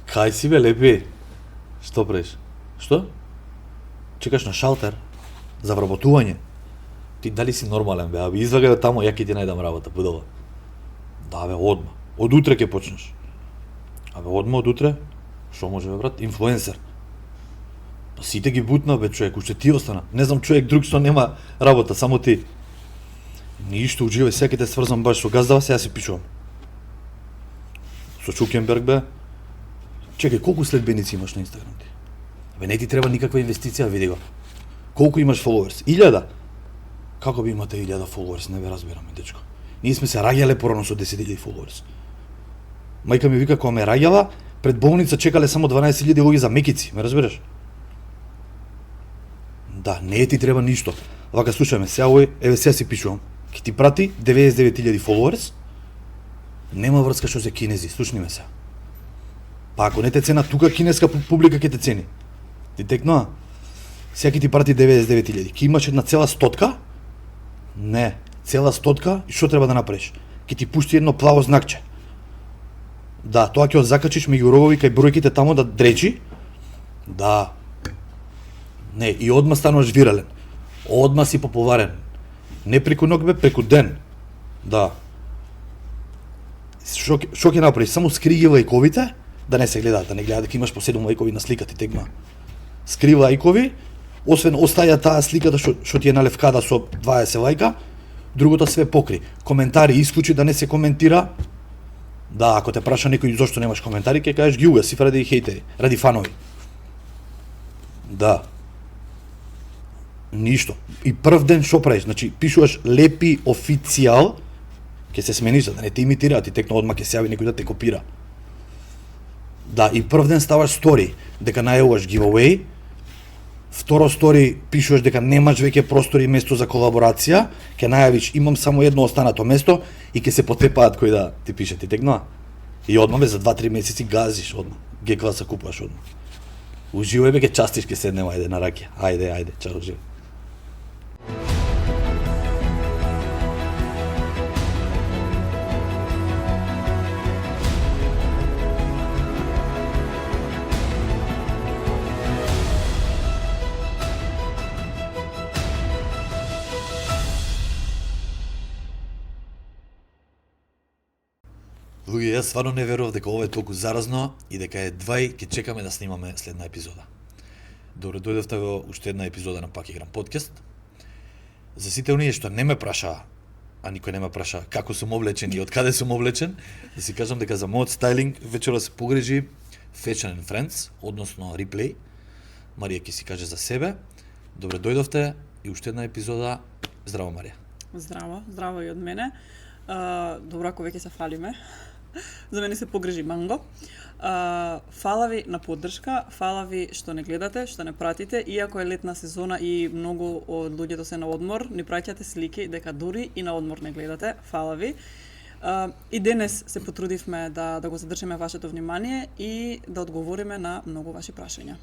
Кај си бе, лепи? Што правиш? Што? Чекаш на шалтер за вработување? Ти дали си нормален бе? Аби извагај од тамо, ја ќе ти најдам работа, будала. Да бе, одма. Од утре ќе почнеш. Абе, одма од утре? Што може бе, брат? Инфлуенсер. Па сите ги бутна бе, човек, уште ти остана. Не знам човек друг што нема работа, само ти. Ништо, уживај, сега ќе те сврзам баш со газдава, сега си пишувам. Со Чукенберг бе. Чекај, колку следбеници имаш на Инстаграм ти? Бе, не ти треба никаква инвестиција, види го. Колку имаш followers? 1000? Како би имате 1000 followers? Не ве разбираме, дечко. Ние сме се раѓале порано со 10.000 followers. Мајка ми вика, кога ме раѓала, пред болница чекале само 12.000 луѓе за мекици, ме разбираш? Да, не ти треба ништо. Вака, слушај ме, сега овој, еве сега си пишувам. Ке ти прати 99.000 followers, нема врска што се кинези, слушни ме сега. Па ако не те цена тука, кинеска публика ќе те цени. Ти текнува? Сега ќе ти прати 99.000. Ке имаш една цела стотка? Не, цела стотка, и што треба да направиш? Ке ти пушти едно плаво знакче. Да, тоа ќе го закачиш меѓу рогови кај бројките тамо да дречи. Да. Не, и одма стануваш вирален. Одма си популарен. Не преку ног бе, преку ден. Да. Што ќе направиш? Само скри ги лајковите, да не се гледаат, да не гледаат дека имаш по 7 лајкови на слика ти тегма. Скри лајкови, освен остаја таа сликата што ти е на левкада со 20 лајка, другото све покри. Коментари исклучи да не се коментира. Да, ако те праша некој зошто немаш коментари, ќе кажеш ги угаси ради хейтери, ради фанови. Да. Ништо. И прв ден што правиш? Значи, пишуваш лепи официјал, ќе се смениш, за да не те имитира, ти текно одма ќе се јави некој да те копира. Да, и прв ден ставаш стори дека најавуваш giveaway, второ стори пишуваш дека немаш веќе простори и место за колаборација, ќе најавиш имам само едно останато место и ќе се потепаат кој да ти пише, ти текнува. И одма бе за 2-3 месеци газиш одма. Г-класа купуваш одма. Уживај бе, ќе частиш, ќе седнеме, ајде на ракија. Ајде, чао, живи. Луѓе, јас стварно не верував дека ова е толку заразно и дека е двај ќе чекаме да снимаме следна епизода. Добро дојдовте во уште една епизода на Пак играм подкаст. За сите оние што не ме праша, а никој не ме праша како сум облечен и од каде сум облечен, да си кажам дека за мојот стайлинг вечера се погрижи Fashion and Friends, односно Replay. Марија ќе си каже за себе. Добро дојдовте и уште една епизода. Здраво, Марија. Здраво и од мене. Добро, ако веќе се фалиме. За мене се погрижи Манго. Фала ви на поддршка, фала ви што не гледате, што не пратите, иако е летна сезона и многу од луѓето се на одмор, ни праќате слики дека дури и на одмор не гледате. Фала ви. И денес се потрудивме да го задржиме вашето внимание и да одговориме на многу ваши прашања.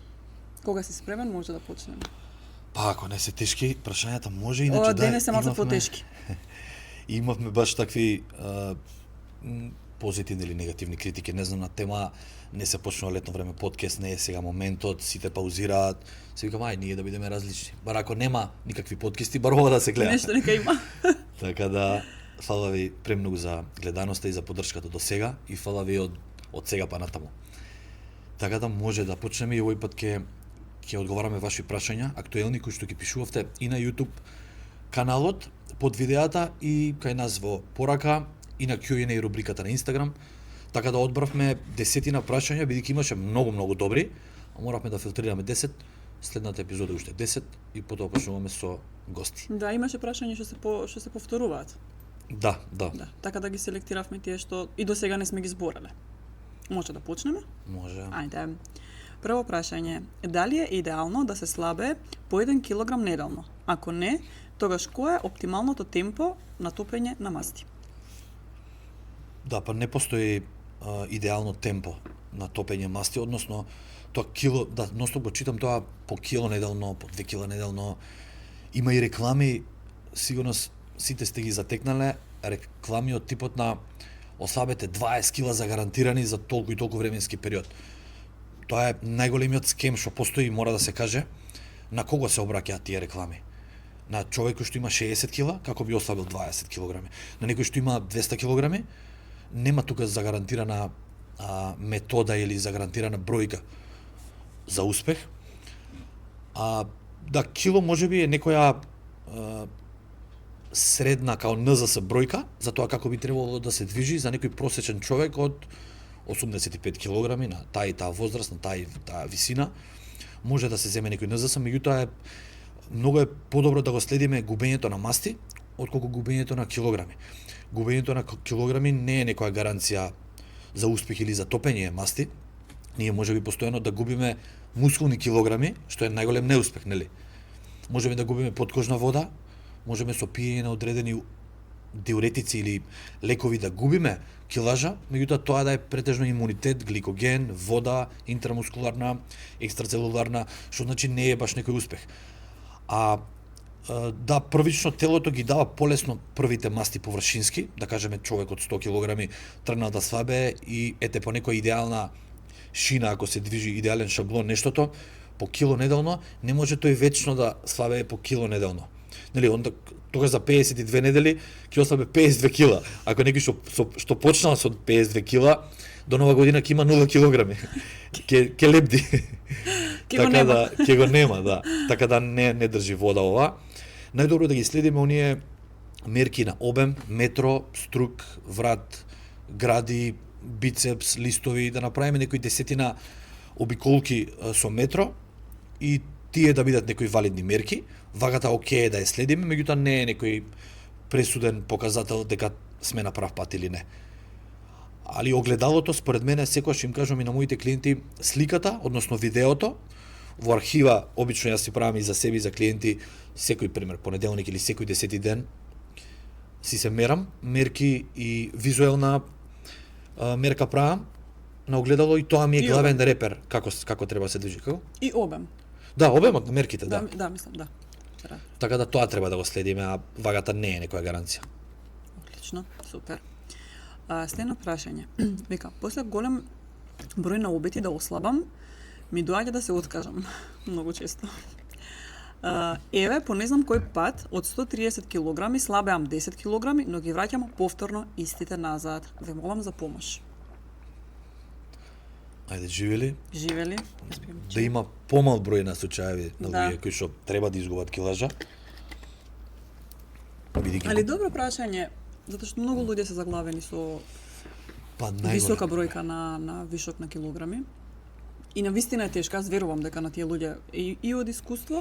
Кога си спремен, може да почнеме. Па, ако не се тешки, прашањата може иначе денес се малку потешки. Имавме баш такви позитивни или негативни критики, не знам, на тема не се почнува летно време подкаст, не е сега моментот, сите паузираат. Се викам, ај, ние да бидеме различни. Бар ако нема никакви подкасти, бар ова да се гледа. Нешто нека има. Така да, фала ви премногу за гледаноста и за поддршката до сега и фала ви од сега па натаму. Така да може да почнеме и овој пат ќе одговараме ваши прашања, актуелни кои што ги пишувавте и на YouTube каналот под видеата и кај нас во порака и на Q&A рубриката на Instagram. Така да одбравме десетина прашања, бидејќи имаше многу добри, а моравме да филтрираме 10. Следната епизода уште 10 и потоа почнуваме со гости. Да, имаше прашања што се повторуваат. Да. Така да ги селектиравме тие што и до сега не сме ги збореле. Може да почнеме? Може. Ајде. Прво прашање. Дали е идеално да се слабе по 1 килограм неделно? Ако не, тогаш кој е оптималното темпо на топење на масти? Да, па не постои идеално темпо на топење масти, односно тоа кило, да, ностоп го читам тоа по кило неделно, по 2 кила неделно. Има и реклами, сигурно сите сте ги затекнале, реклами од типот на ослабете 20 кила за гарантирани за толку и толку временски период. Тоа е најголемиот скем што постои, мора да се каже. На кого се обраќаат тие реклами? На човек кој што има 60 кила, како би ослабил 20 килограми. На некој што има 200 килограми, нема тука загарантирана метода или загарантирана бројка за успех. Да, кило можеби е некоја средна као НЗС бројка за тоа како би требало да се движи за некој просечен човек од 85 килограми на таа и таа возраст, на таа и таа висина. Може да се земе некој НЗС, меѓутоа многу е подобро да го следиме губењето на масти отколку губењето на килограми. Губењето на килограми не е некоја гаранција за успех или за топење масти. Ние можеби постојано да губиме мускулни килограми, што е најголем неуспех, нели? Можеме да губиме подкожна вода, можеме со пиење на одредени диуретици или лекови да губиме килажа, меѓутоа тоа да е претежно имунитет, гликоген, вода, интрамускуларна, екстрацелуларна, што значи не е баш некој успех. Да, првично телото ги дава полесно првите масти површински, да кажеме човек од 100 килограми тргнал да слабее и ете по некоја идеална шина, ако се движи идеален шаблон нештото, по кило неделно, не може тој вечно да слабее по кило неделно. Нели, онда тогаш за 52 недели ќе ослабе 52 кила. Ако некој што почнал со 52 кила, до нова година ќе има 0 килограми. Ќе лепди. Така да ќе го нема, да. Така да не држи вода ова. Најдобро да ги следиме оние мерки на обем, метро, струк, врат, гради, бицепс, листови, да направиме некои десетина обиколки со метро и тие да бидат некои валидни мерки. Вагата окей е да ја следиме, меѓутоа не е некој пресуден показател дека сме на прав пат или не. Али огледалото, според мене, секогаш им кажам и на моите клиенти, сликата, односно видеото, во архива, обично јас си правам и за себе и за клиенти, секој пример, понеделник или секој 10 ден, си се мерам, мерки и визуелна мерка правам на огледало и тоа ми е главен репер како треба се движи. Како? И обем. Да, обемот на мерките, да. Да, мислам, да. Така да тоа треба да го следиме, а вагата не е некоја гаранција. Отлично, супер. Следно прашање. Вика, после голем број на обети да ослабам, ми доаѓа да се откажам. Многу често. Еве, по не знам кој пат, од 130 килограми слабеам 10 килограми, но ги враќам повторно истите назад. Ве молам за помош. Ајде, живели? Живели. Да има помал број на случаеви на луѓе кои што треба да изгубат килажа. Али добро прашање, затоа што многу луѓе се заглавени со висока бројка на вишок на килограми. И на вистина е тешка, аз верувам дека на тие луѓе и од искуство,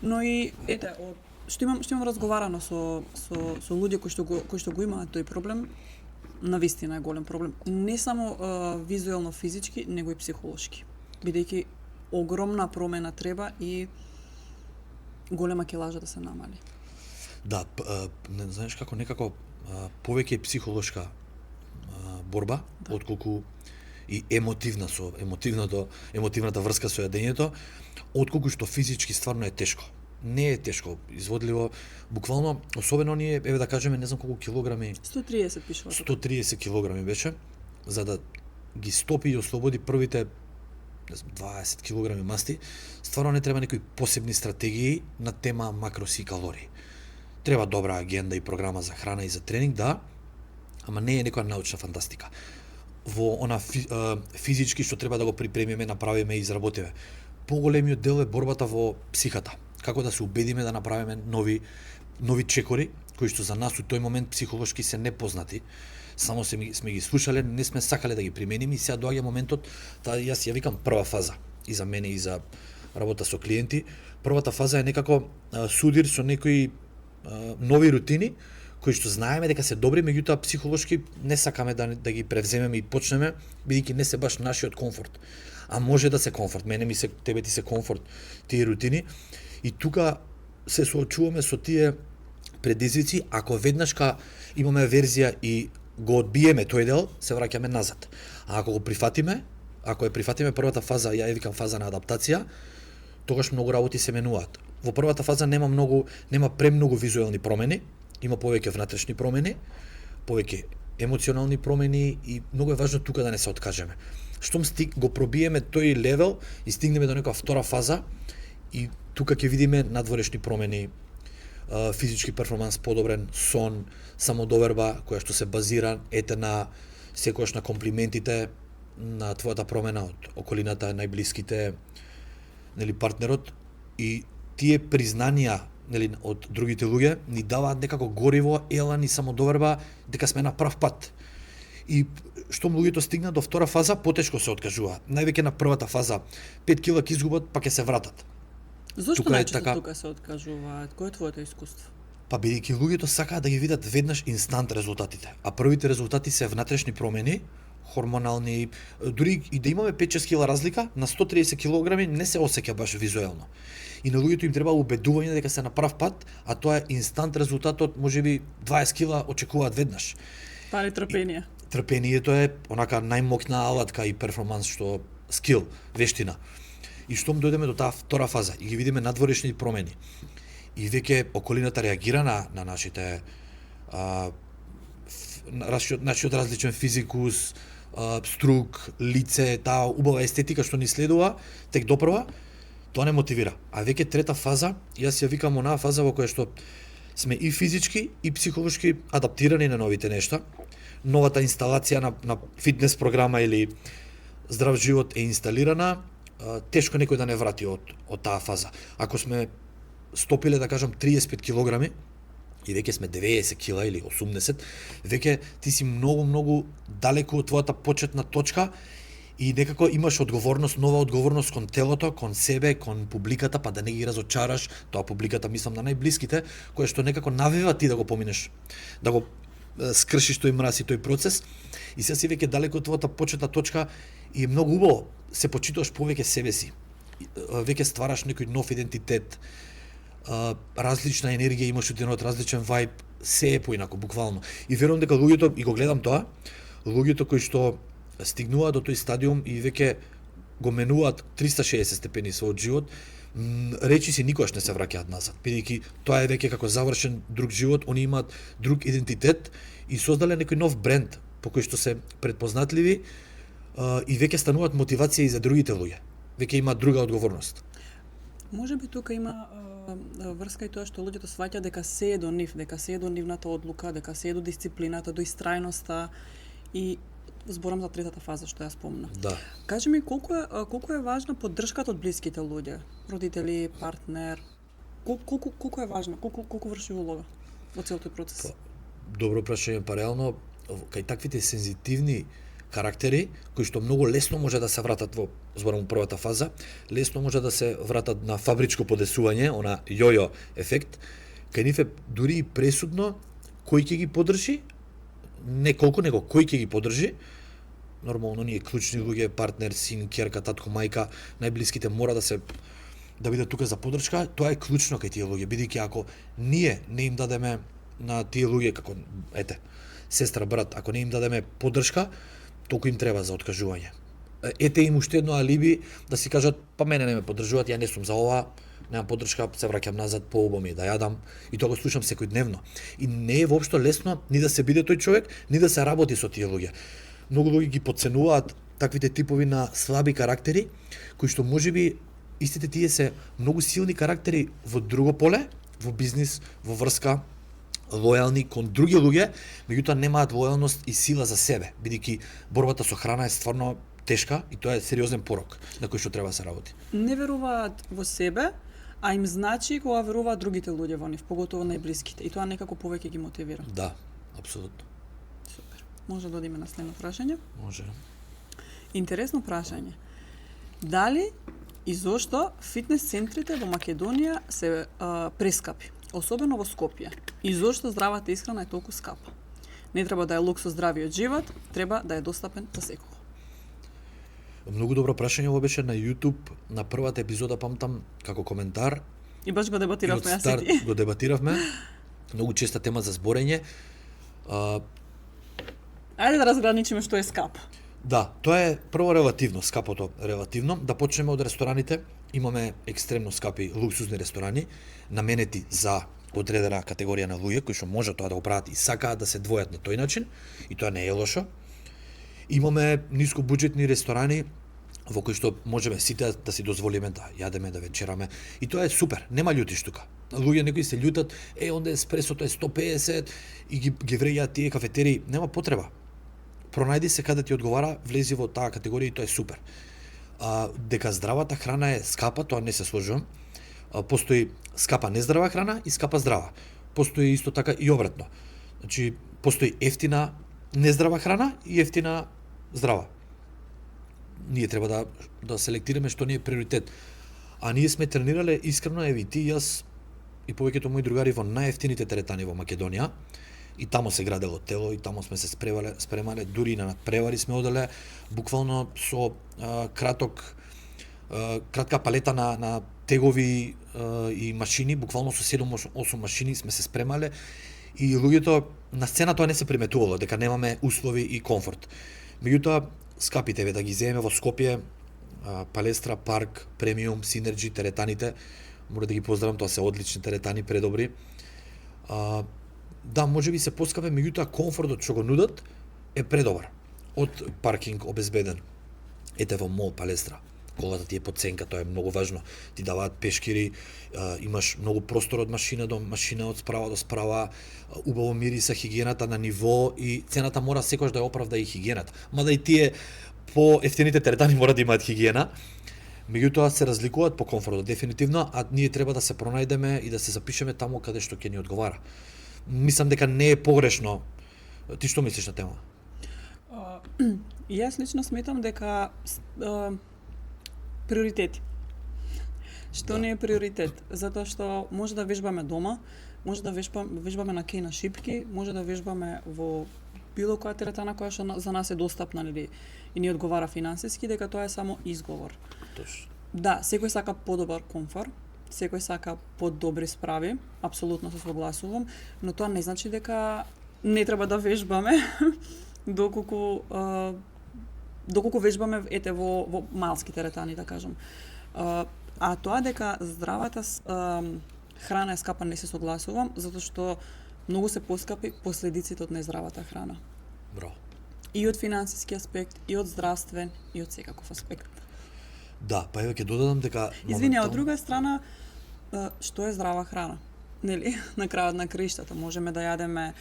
но и ете, што имам разговарано со луѓе кои што го имаат тој проблем, на вистина е голем проблем. Не само визуелно физички, него и психолошки. Бидејќи огромна промена треба и голема килажа да се намали. Да, не знаеш како некако повеќе психолошка борба, да, отколку и емотивна со емотивната врска со јадењето, отколку што физички стварно е тешко. Не е тешко, изводливо, буквално, особено ние, еве да кажеме, не знам колку килограми... 130 пишува. 130 килограми беше, за да ги стопи и ослободи првите 20 килограми масти, стварно не треба некои посебни стратегии на тема макроси и калории. Треба добра агенда и програма за храна и за тренинг, да, ама не е некоја научна фантастика. Во она физички што треба да го припремиме, направиме и изработиме. Поголемиот дел е борбата во психата. Како да се убедиме да направиме нови чекори, кои што за нас у тој момент психолошки се непознати. Само сме ги слушале, не сме сакале да ги примениме и сега доаѓа моментот, јас ја викам прва фаза и за мене и за работа со клиенти. Првата фаза е некако судир со некои нови рутини, кои што знаеме дека се добри, меѓутоа психолошки не сакаме да ги превземеме и почнеме, бидејќи не се баш нашиот комфорт. А може да се комфорт, тебе ти се комфорт тие рутини. И тука се соочуваме со тие предизвици, ако веднашка имаме верзија и го одбиеме тој дел, се враќаме назад. А ако го прифатиме, ако ја прифатиме првата фаза, ја викам фаза на адаптација, тогаш многу работи се менуваат. Во првата фаза нема премногу визуелни промени, има повеќе внатрешни промени, повеќе емоционални промени и многу е важно тука да не се откажеме. Штом го пробиеме тој левел и стигнеме до некоја втора фаза и тука ќе видиме надворешни промени, физички перформанс подобрен, сон, самодоверба која што се базира на секогаш на комплиментите на твојата промена од околината, најблиските, нели партнерот, и тие признанија, нели, од другите луѓе ни даваат некако гориво, елан и самодоверба дека сме на прав пат. И штом луѓето стигнат до втора фаза, потешко се откажуваат. Највеќе на првата фаза 5 кила ќе изгубат, па ќе се вратат. Зошто Тука е најчесто така- тука се откажуваат? Кој е твоето искуство? Па бидејќи луѓето сакаат да ги видат веднаш инстант резултатите, а првите резултати се внатрешни промени, хормонални, дури и да имаме 5-6 кила разлика, на 130 килограми не се осеќа баш визуелно. И на луѓето им треба убедување дека се на прав пат, а тоа е инстант резултатот, можеби 20 кила очекуваат веднаш. Пали трпение. Трпението е онака најмокна алатка и перформанс што скил, вештина. И штом дојдеме до таа втора фаза и ги видиме надворешни промени и веќе околината реагира на нашите нашиот различен физикус, струк, лице, таа убава естетика што ни следува тек допрва, тоа не мотивира. А веќе трета фаза, јас ја викам онаа фаза во која што сме и физички и психолошки адаптирани на новите нешта. Новата инсталација на фитнес програма или здрав живот е инсталирана, тешко некој да не врати од таа фаза. Ако сме стопиле, да кажам, 35 килограми и веќе сме 90 кила или 80, веќе ти си многу далеку од твојата почетна точка и некако имаш одговорност, нова одговорност кон телото, кон себе, кон публиката, па да не ги разочараш, тоа публиката мислам на најблиските, која што некако навива ти да го поминеш, да го скршиш тој мраз и тој процес. И сега си веќе далеку од твојата почетна точка и е многу убаво, се почитуваш повеќе себе си. Веќе ствараш некој нов идентитет, различна енергија имаш од различен вајб, се е поинако, буквално. И верувам дека луѓето, и го гледам тоа, луѓето кои што стигнуваат до тој стадиум и веќе го менуваат 360 степени својот живот, речи си никогаш не се враќаат назад, бидејќи тоа е веќе како завршен друг живот, они имаат друг идентитет и создале некој нов бренд по кој што се предпознатливи и веќе стануваат мотивација и за другите луѓе. Веќе имаат друга одговорност. Може би тука има врска и тоа што луѓето сваќаат дека се е до нив, дека се е до нивната одлука, дека се е до дисциплината, до истрајноста и зборам за третата фаза што ја спомна. Да. Кажи ми колку е важна поддршката од блиските луѓе, родители, партнер. Колку е важна, колку врши улога во целиот тој процес? Добро прашање, па реално кај таквите сензитивни карактери кои што многу лесно може да се вратат во зборам првата фаза, лесно може да се вратат на фабричко подесување, она јојо ефект, кај нив е дури и пресудно кој ќе ги поддржи, не колку него кој ќе ги поддржи. Нормално ние клучни луѓе, партнер, син, ќерка, татко, мајка, најблиските мора да бидат тука за поддршка. Тоа е клучно кај тие луѓе, бидејќи ако ние не им дадеме на тие луѓе како сестра, брат, ако не им дадеме поддршка, толку им треба за откажување. Ете им уште едно алиби да си кажат, па мене не ме поддржуваат, ја не сум за ова, немам поддршка, се враќам назад, поубаво ми да јадам, и тоа го слушам секојдневно. И не е воопшто лесно ни да се биде тој човек, ни да се работи со тие луѓе. Многу луѓе ги потценуваат таквите типови на слаби карактери, кои што можеби истите тие се многу силни карактери во друго поле, во бизнис, во врска, лојални кон други луѓе, меѓутоа немаат лојалност и сила за себе, бидејќи борбата со храна е стварно тешка и тоа е сериозен порок на кој што треба да се работи. Не веруваат во себе, а им значи кога веруваат другите луѓе во нив, поготово најблиските, и тоа некако повеќе ги мотивира. Да, апсолутно. Супер. Може да одиме на следно прашање? Може. Интересно прашање. Дали и зошто фитнес центрите во Македонија се прескапи, особено во Скопје? И зошто здравата исхрана е толку скапа? Не треба да е луксус здравиот живот, треба да е достапен за секого. Многу добро прашање, ова беше на YouTube, на првата епизода, памтам, како коментар. И баш го дебатиравме, јас и ти. Го дебатиравме, многу честа тема за зборење. Ајде да разграничиме што е скап. Да, тоа е прво релативно, скапото релативно. Да почнеме од рестораните. Имаме екстремно скапи луксузни ресторани, наменети за одредена категорија на луѓе кои што може тоа да го прават и сакаат да се двојат на тој начин, и тоа не е лошо. Имаме нискобуџетни ресторани во кои што можеме сите да си дозволиме да јадеме, да вечераме, и тоа е супер, нема љутиш тука. Луѓе некои се љутат, онде еспресото е 150 и ги вреѓаат тие кафетерии, нема потреба. Пронајди се каде ти одговара, влези во таа категорија и тоа е супер. Дека здравата храна е скапа, тоа не се сложувам. Постои скапа нездрава храна и скапа здрава. Постои исто така и обратно. Значи, постои ефтина нездрава храна и ефтина здрава. Ние треба да селектираме што ни е приоритет. А ние сме тренирале искрено, еви ти и јас и повеќето мои другари во најефтините теретани во Македонија. И тамо се градело тело, и тамо сме се спремале, дури и на надпревари сме оделе, буквално со кратка палета на тегови и машини, буквално со 7-8 машини сме се спремале, и луѓето на сцена тоа не се приметувало, дека немаме услови и комфорт. Меѓутоа, скапите да ги земеме во Скопје, Палестра, Парк, Премиум, Синерджи, теретаните, мора да ги поздравам, тоа се одлични теретани, предобри. Да, може би се поскапе, меѓутоа комфортот што го нудат е предобар. Од паркинг обезбеден. Ете во мол Палестра, колата ти е под ценка, тоа е многу важно. Ти даваат пешкири, имаш многу простор од машина до машина, од справа до справа, убаво мириса, хигиената на ниво, и цената мора секогаш да ја оправда и хигиената. Мада и тие по ефтините теретани мора да имаат хигиена. Меѓутоа се разликуваат по комфортот дефинитивно, а ние треба да се пронајдеме и да се запишеме таму каде што ќе ни одговара. Мислам дека не е погрешно. Ти што мислиш на тема? Јас лично сметам дека приоритети. Што не е приоритет? Затоа што може да вежбаме дома, може да вежбаме на кеј на шипки, може да вежбаме во било која теретана која што за нас е достапна, нели, и ни одговара финансиски, дека тоа е само изговор. Точно. Да, секој сака подобар комфор, секој сака подобри справи, апсолутно се согласувам, но тоа не значи дека не треба да вежбаме доколку вежбаме во малски теретани, да кажам. А тоа дека здравата храна е скапа, не се согласувам, затоа што многу се поскапи последиците од нездравата храна. Браво. И од финансиски аспект, и од здравствен, и од секаков аспект. Да, па еве ќе додадам дека Извини, од друга страна, што е здрава храна? Нели, на крајот на краиштата можеме да јадеме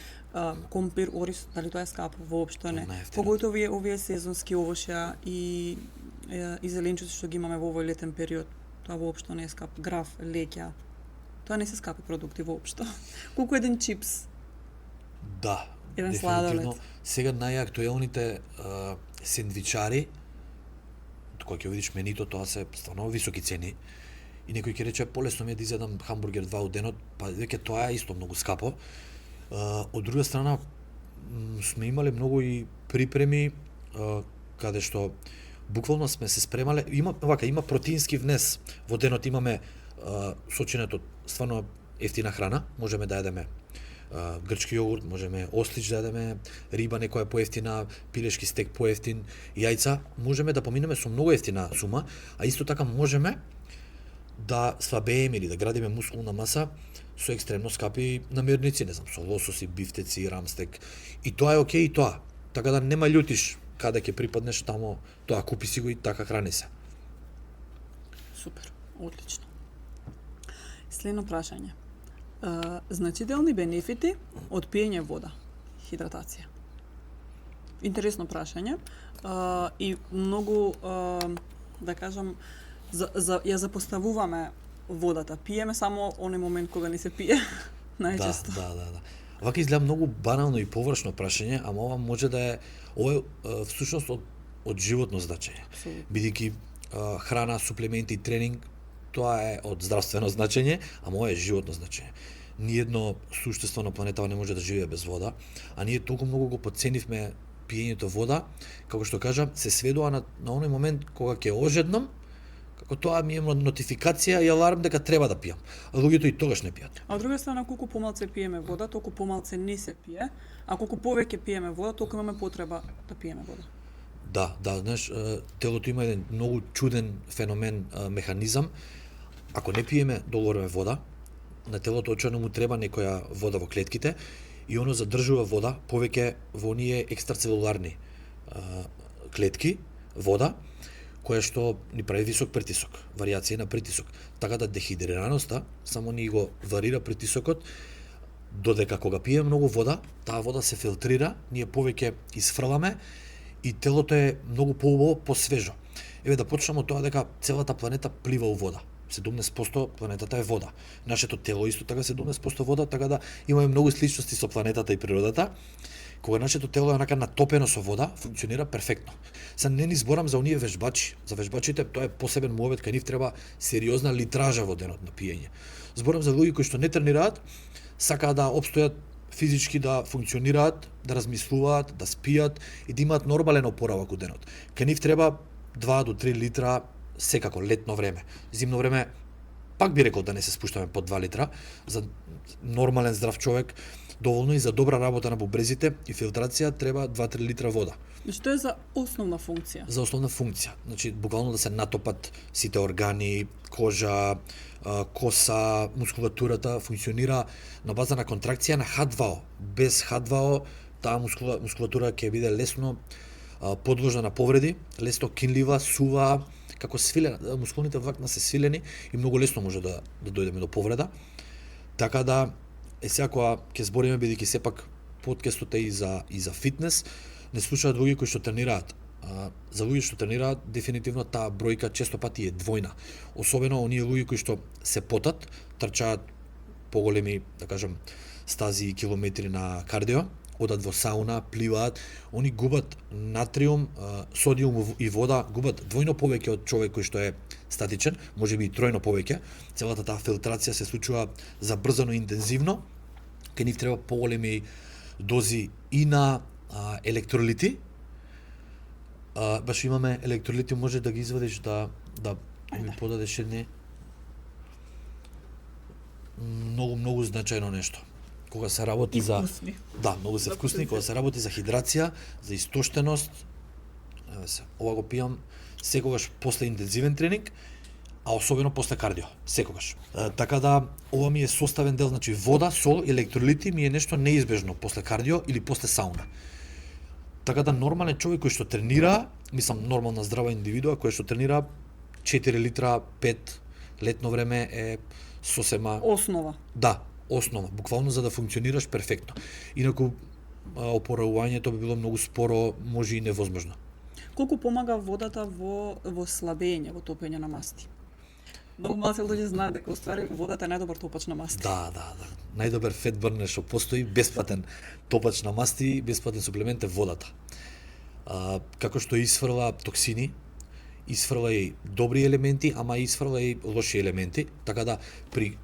компир, ориз, дали тоа е скапо? Воопшто не. Поготово овие сезонски овошја и зеленчуци што ги имаме во овој летен период, тоа воопшто не е скап. Граф, леќа, тоа не се скапи продукти воопшто. Колку еден чипс? Да, еден дефинитивно. сладолед. Сега најактуелните сендвичари, кога ќе видиш менито, тоа се стварно високи цени. И некој ќе рече полесно ми е да изедам хамбургер 2 у денот, па веќе тоа е исто многу скапо. Од друга страна, сме имале многу и припреми каде што буквално сме се спремале, има протеински внес. Во денот имаме сочинето стварно ефтина храна, можеме да јадеме грчки јогурт, можеме ослич да јадеме, риба некоја поевтина, пилешки стек поевтин, јајца, можеме да поминеме со многу ефтина сума, а исто така можеме да слабееме или да градиме мускулна маса со екстремно скапи намирници, не знам, со лососи, бифтеци, рамстек. И тоа е окей, и тоа. Така да нема љутиш каде ќе припаднеш тамо, тоа купи си го и така храни се. Супер, одлично. Следно прашање. Значителни бенефити од пиење вода, хидратација. Интересно прашање и многу, да кажам, ја запоставуваме водата. Пиеме само оној момент кога не се пие, најчесто. Да. Вака изгледа многу банално и површно прашање, ама ова може да е, ова е всушност од животно значење. Бидејќи храна, суплементи и тренинг, тоа е од здравствено значење, ама ова е животно значење. Ниедно суштество на планетава не може да живее без вода, а ние толку многу го подценивме пиењето вода, како што кажам, се сведува на оној момент кога ќе ожеднам, како тоа ми е нотификација и аларм дека треба да пијам. А луѓето и тогаш не пијат. А од друга страна, колку помалце пиеме вода, толку помалце не се пие, а колку повеќе пиеме вода, толку имаме потреба да пиеме вода. Да, знаеш, телото има еден многу чуден феномен, механизам. Ако не пиеме доволно вода, на телото очигледно му треба некоја вода во клетките и оно задржува вода повеќе во оние екстрацелуларни клетки, вода, која што ни прави висок притисок, варијација на притисок. Така да дехидрираноста само ни го варира притисокот, додека кога пиеме многу вода, таа вода се филтрира, ние повеќе изфрламе и телото е многу поубаво, посвежо. Еве да почнеме од тоа дека целата планета плива у вода. 17% планетата е вода. Нашето тело исто така 17% вода, така да имаме многу сличности со планетата и природата. Кога нашето тело е онака натопено со вода, функционира перфектно. Са не ни зборам за оние вежбачи. За вежбачите тоа е посебен муабет, кај нив треба сериозна литража во денот на пиење. Зборам за луѓе кои што не тренираат, сакаат да опстојат физички, да функционираат, да размислуваат, да спијат и да имаат нормален опоравак у денот. Кај нив треба 2 до 3 литра секако летно време. Зимно време пак би рекол да не се спуштаме под 2 литра. За нормален здрав човек доволно и за добра работа на бубрезите и филтрација треба 2-3 литра вода. Што е за основна функција? За основна функција. Значи, буквално да се натопат сите органи, кожа, коса, мускулатурата, функционира на база на контракција на H2O. Без H2O таа мускулатура ќе биде лесно подложна на повреди, лесно кинлива, сува, како свилена, мускулните влакна се свилени и многу лесно може да дојдеме до повреда. Така да сега кога ќе збориме, бидејќи сепак подкастот е и за фитнес, не слушаат луѓе кои што тренираат. За луѓе што тренираат, дефинитивно таа бројка често пати е двојна. Особено оние луѓе кои што се потат, трчаат поголеми, да кажам, стази и километри на кардио, одат во сауна, пливаат, они губат натриум, содиум и вода, губат двојно повеќе од човек кој што е статичен, можеби и тројно повеќе. Целата таа филтрација се случува забрзано и интензивно. Кај нив треба поголеми дози и на електролити. Баш имаме електролити, може да ги извадиш да ми подадеш едни. Многу значајно нешто. Кога се работи за вкусни. Да, многу се вкусни, кога се работи за хидрација, за истоштеност. Ова го пијам секогаш после интензивен тренинг, а особено после кардио, секогаш. Така да ова ми е составен дел, значи вода, сол, електролити ми е нешто неизбежно после кардио или после сауна. Така да нормален човек кој што тренира, мислам нормална здрава индивидуа која што тренира 4 литра 5 летно време е сосема Основа. Да, основа, буквално за да функционираш перфектно. Инаку опоравувањето би било многу споро, може и невозможно. Колку помага водата во слабење, во топење на масти? Многу малку луѓе знаат дека уствари водата е најдобар топач на масти. Да. Најдобар фет бурнер што постои, бесплатен топач на масти, бесплатен суплемент е водата. Како што изфрла токсини, изфрла и добри елементи, ама изфрла и лоши елементи, така да при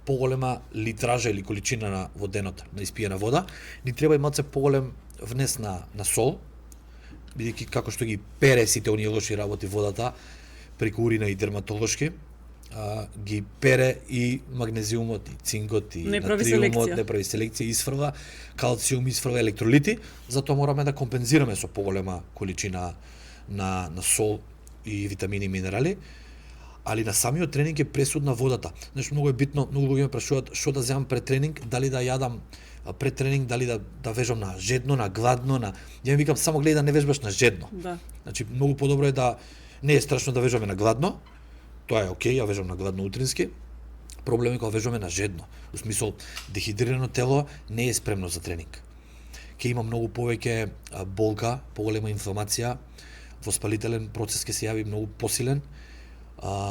поголема литража или количина во денот на испиена вода, ни треба и малце поголем внес на сол, бидејќи како што ги пере сите оние лоши работи водата преку урина и дерматолошки, ги пере и магнезиумот, и цинкот, и натриумот, не прави селекција, изфрла калциум, изфрла електролити, затоа мораме да компензираме со поголема количина на сол и витамини и минерали. Али на самиот тренинг е пресудна водата. Нешто многу е битно, многу луѓе ме прашуваат што да земам пред тренинг, дали да јадам пред тренинг, дали да вежбам на жедно, на гладно, Ја им викам само гледај да не вежбаш на жедно. Да. Значи многу подобро е да не е страшно да вежбаме на гладно. Тоа е окей, ја вежбам на гладно утрински. Проблем е кога вежбаме на жедно. У смисол дехидрирано тело не е спремно за тренинг. Ќе има многу повеќе болка, поголема инфламација, воспалителен процес ќе се јави многу посилен.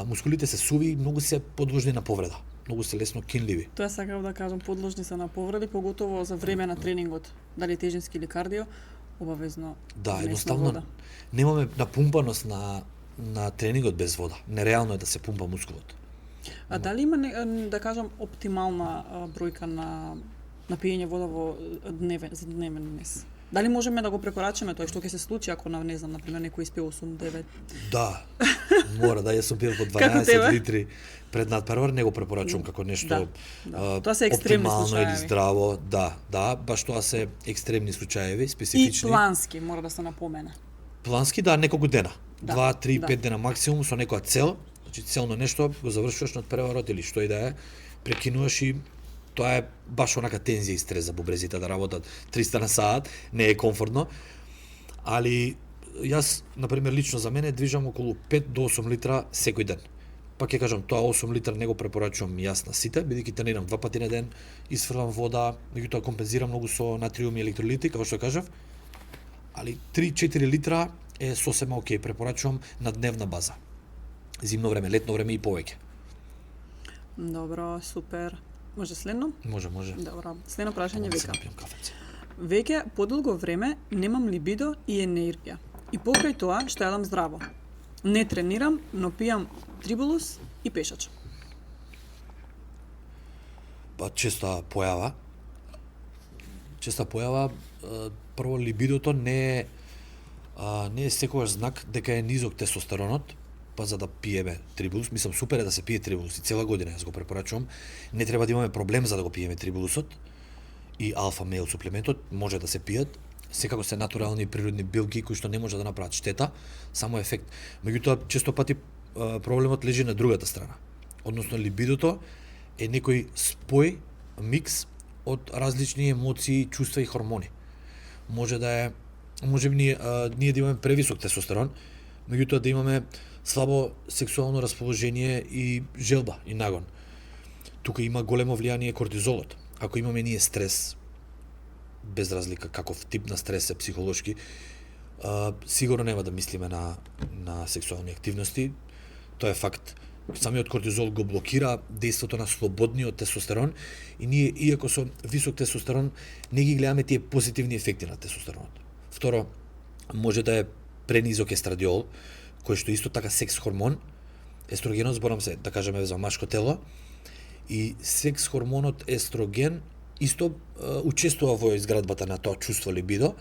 Мускулите се суви и многу се подложни на повреда. Многу се лесно кинливи. Тоа сакав да кажам, подложни се на повреди, поготово за време на тренингот, дали тежински или кардио, обавезно. Да, едноставно немаме напумпаност на тренингот без вода. Нереално е да се пумпа мускулот. А дали има да кажам оптимална бројка на пиење вода во за дневен мес? Дали можеме да го прекорачиме тоа, што ќе се случи ако не знам, например, некој испие 8-9? Да. Мора да ја сум пил по 12 литри пред надпревар, не го препорачувам како нешто Тоа се екстремни оптимално случаи или здраво. Да, баш тоа се екстремни случаи, специфични. И плански мора да се напомене. Плански неколку дена. 2, 3, да. 5 дена максимум со некоја цел. Значи целно нешто го завршуваш надпреварот или што и да е. прекинуваш и тоа е баш онака тензија и стрес за бубрезите да работат 300 на саат, не е комфортно. Али јас, например, лично за мене движам околу 5 до 8 литра секој ден. Па ќе кажам, тоа 8 литра не го препорачувам јас на сите, бидејќи тренирам 2 пати на ден, изфрлам вода, меѓутоа компензирам многу со натриум и електролити, како што кажав. Али 3-4 литра е сосема окей, препорачувам на дневна база. Зимно време, летно време и повеќе. Добро, супер. Може следно? Може. Добро. Следно прашање Да се вика. напијам кафенце. Веќе подолго време немам либидо и енергија. И покрај тоа што јадам здраво. Не тренирам, но пијам трибулус и пешачам. Па честа појава. Прво либидото не е секогаш знак дека е низок тестостеронот, па за да пиеме трибулус, мислам супер е да се пие трибулус и цела година јас го препорачувам. Не треба да имаме проблем за да го пиеме трибулусот и алфа мейл суплементот, може да се пијат. Секако се натурални и природни билки кои што не може да направат штета, само ефект. Меѓутоа често пати проблемот лежи на другата страна. Односно либидото е некој спој, микс од различни емоции, чувства и хормони. Може би ние да имаме превисок тестостерон, меѓутоа да имаме слабо сексуално расположение и желба и нагон. Тука има големо влијание кортизолот. Ако имаме ние стрес, без разлика каков тип на стрес е психолошки, сигурно нема да мислиме на сексуални активности. Тоа е факт. Самиот кортизол го блокира дејството на слободниот тестостерон и ние, иако со висок тестостерон, не ги гледаме тие позитивни ефекти на тестостеронот. Второ, може да е пренизок естрадиол, кој што исто така секс хормон, естрогенот, зборам се, да кажеме за машко тело, и секс хормонот естроген исто учествува во изградбата на тоа чувство либидо.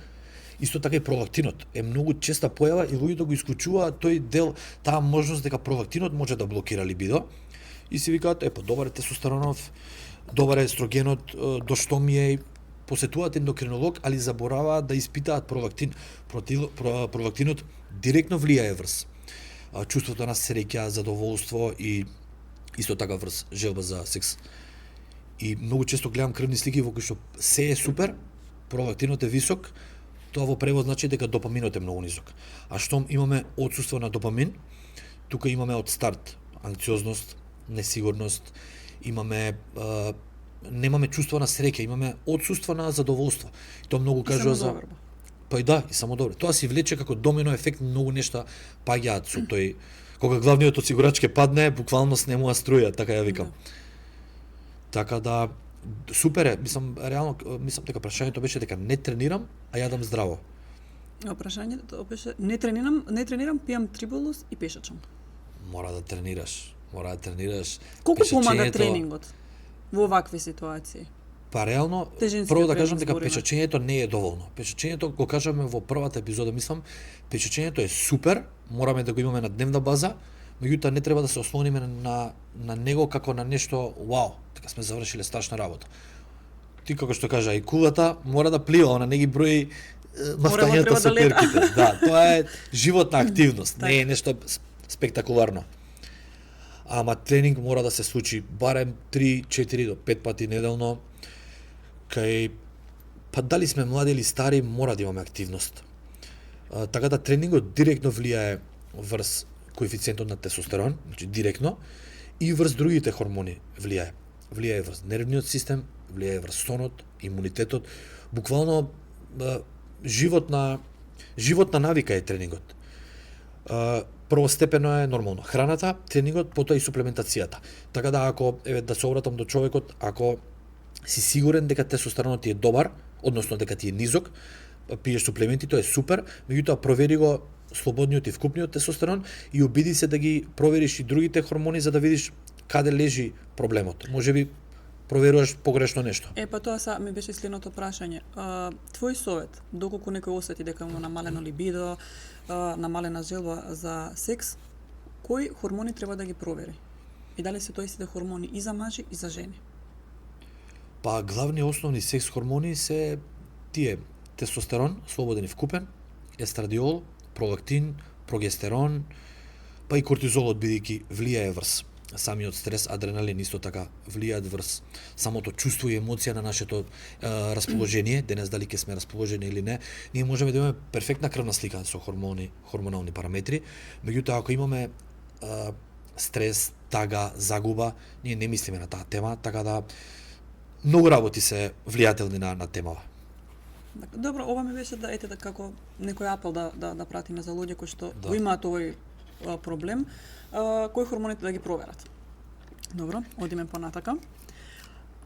Исто така и пролактинот е многу честа појава и луѓето го исклучуваат тој дел, таа можност дека пролактинот може да блокира либидо и си викаат, добар е тестостеронов, добар е естрогенот, до што ми е, посетуваат ендокринолог, али забораваат да испитаат пролактин. Пролактинот директно влијае врз чувството на среќа, задоволство и исто така врз желба за секс. И многу често гледам крвни слики во кои што се е супер, пролактинот е висок, тоа во превод значи дека допаминот е многу низок. А штом имаме отсуство на допамин, тука имаме од старт анксиозност, несигурност, немаме чувство на среќа, имаме отсуство на задоволство. И тоа многу кажува за Па и да, и само добро. Тоа си влече како домино ефект, многу нешта паѓаат со тој. Кога главниот осигурач ќе падне, буквално снемува струја, така ја викам. Така да супер е, мислам дека прашањето беше дека не тренирам, а јадам здраво. Прашањето беше не тренирам, пијам трибулус и пешачам. Мора да тренираш. Колку помага тренингот во овакви ситуации? Па реално, прво да кажам дека пешачењето не е доволно. Пешачењето го кажаме во првата епизода, мислам, пешачењето е супер, мораме да го имаме на дневна база, меѓутоа не треба да се ослониме на него како на нешто вау, така сме завршиле страшна работа. Ти како што кажа, и кулата мора да плива, она не ги брои мафтањата со перките. Да, тоа е животна активност, не е нешто спектакуларно. Ама тренинг мора да се случи барем 3, 4 до 5 пати неделно. Па дали сме млади или стари, мора да имаме активност. Така да тренингот директно влијае врз коефициентот на тестостерон, значи директно, и врз другите хормони влијае. Влијае врз нервниот систем, влијае врз сонот, имунитетот. Буквално животна навика е тренингот. Првостепено е нормално храната, тренингот, потоа и суплементацијата. Така да ако да се обратам до човекот, ако си сигурен дека тестостеронот ти е добар, односно дека ти е низок, пиеш суплементи, тоа е супер, меѓутоа провери го слободниот и вкупниот тестостерон и обиди се да ги провериш и другите хормони за да видиш каде лежи проблемот. Можеби проверуваш погрешно нешто. Па тоа ми беше следното прашање. Твој совет, доколку некој осети дека му намалено либидо, намалена желба за секс, кои хормони треба да ги провери? И дали се тоа истите хормони и за мажи и за жени? Па главни основни секс хормони се тие тестостерон, слободен и вкупен, естрадиол, пролактин, прогестерон, па и кортизолот бидејќи влијае врз самиот стрес, адреналин исто така влијаат врз самото чувство и емоција на нашето расположение, денес дали ќе сме расположени или не. Ние можеме да имаме перфектна крвна слика со хормонални параметри, меѓутоа ако имаме стрес, тага, загуба, ние не мислиме на таа тема, така да многу работи се влијателни на темава. Добро, ова ми беше да како некој апел да пратиме за луѓе кои што Да. го имаат овој проблем, кои хормоните да ги проверат. Добро, одиме понатака.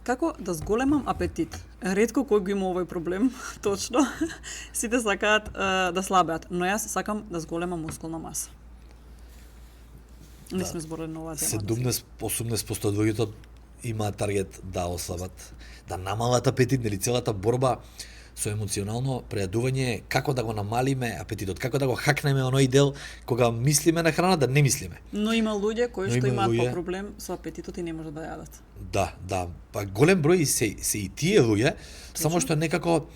Како да зголемам апетит? Ретко кој го има овој проблем, точно. Сите сакаат да слабеат, но јас сакам да зголемам мускулна маса. Не сме зборили на оваа тема. 17-18% од луѓето имаат таргет да ослабат, да намалат апетит, нели целата борба со емоционално прејадување е како да го намалиме апетитот, како да го хакнеме оној дел кога мислиме на храна да не мислиме. Но има луѓе кои што има имаат луѓе- проблем со апетитот и не можат да јадат. Да, па голем број се и тие луѓе, само што некако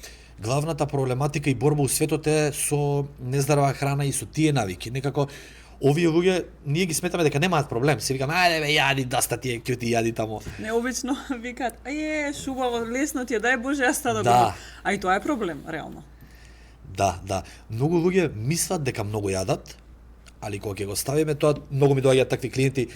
главната проблематика и борба у светот е со нездрава храна и со тие навики. Некако овие луѓе ние ги сметаме дека немаат проблем. Се викаме ајде бе јади доста ти е кјути јади тамо. Необично викаат, шубаво, лесно ти е, дај Боже јас да го Да. видам. А и тоа е проблем, реално. Да. Многу луѓе мислат дека многу јадат, али кога ќе го ставиме тоа, многу ми доаѓаат такви клиенти,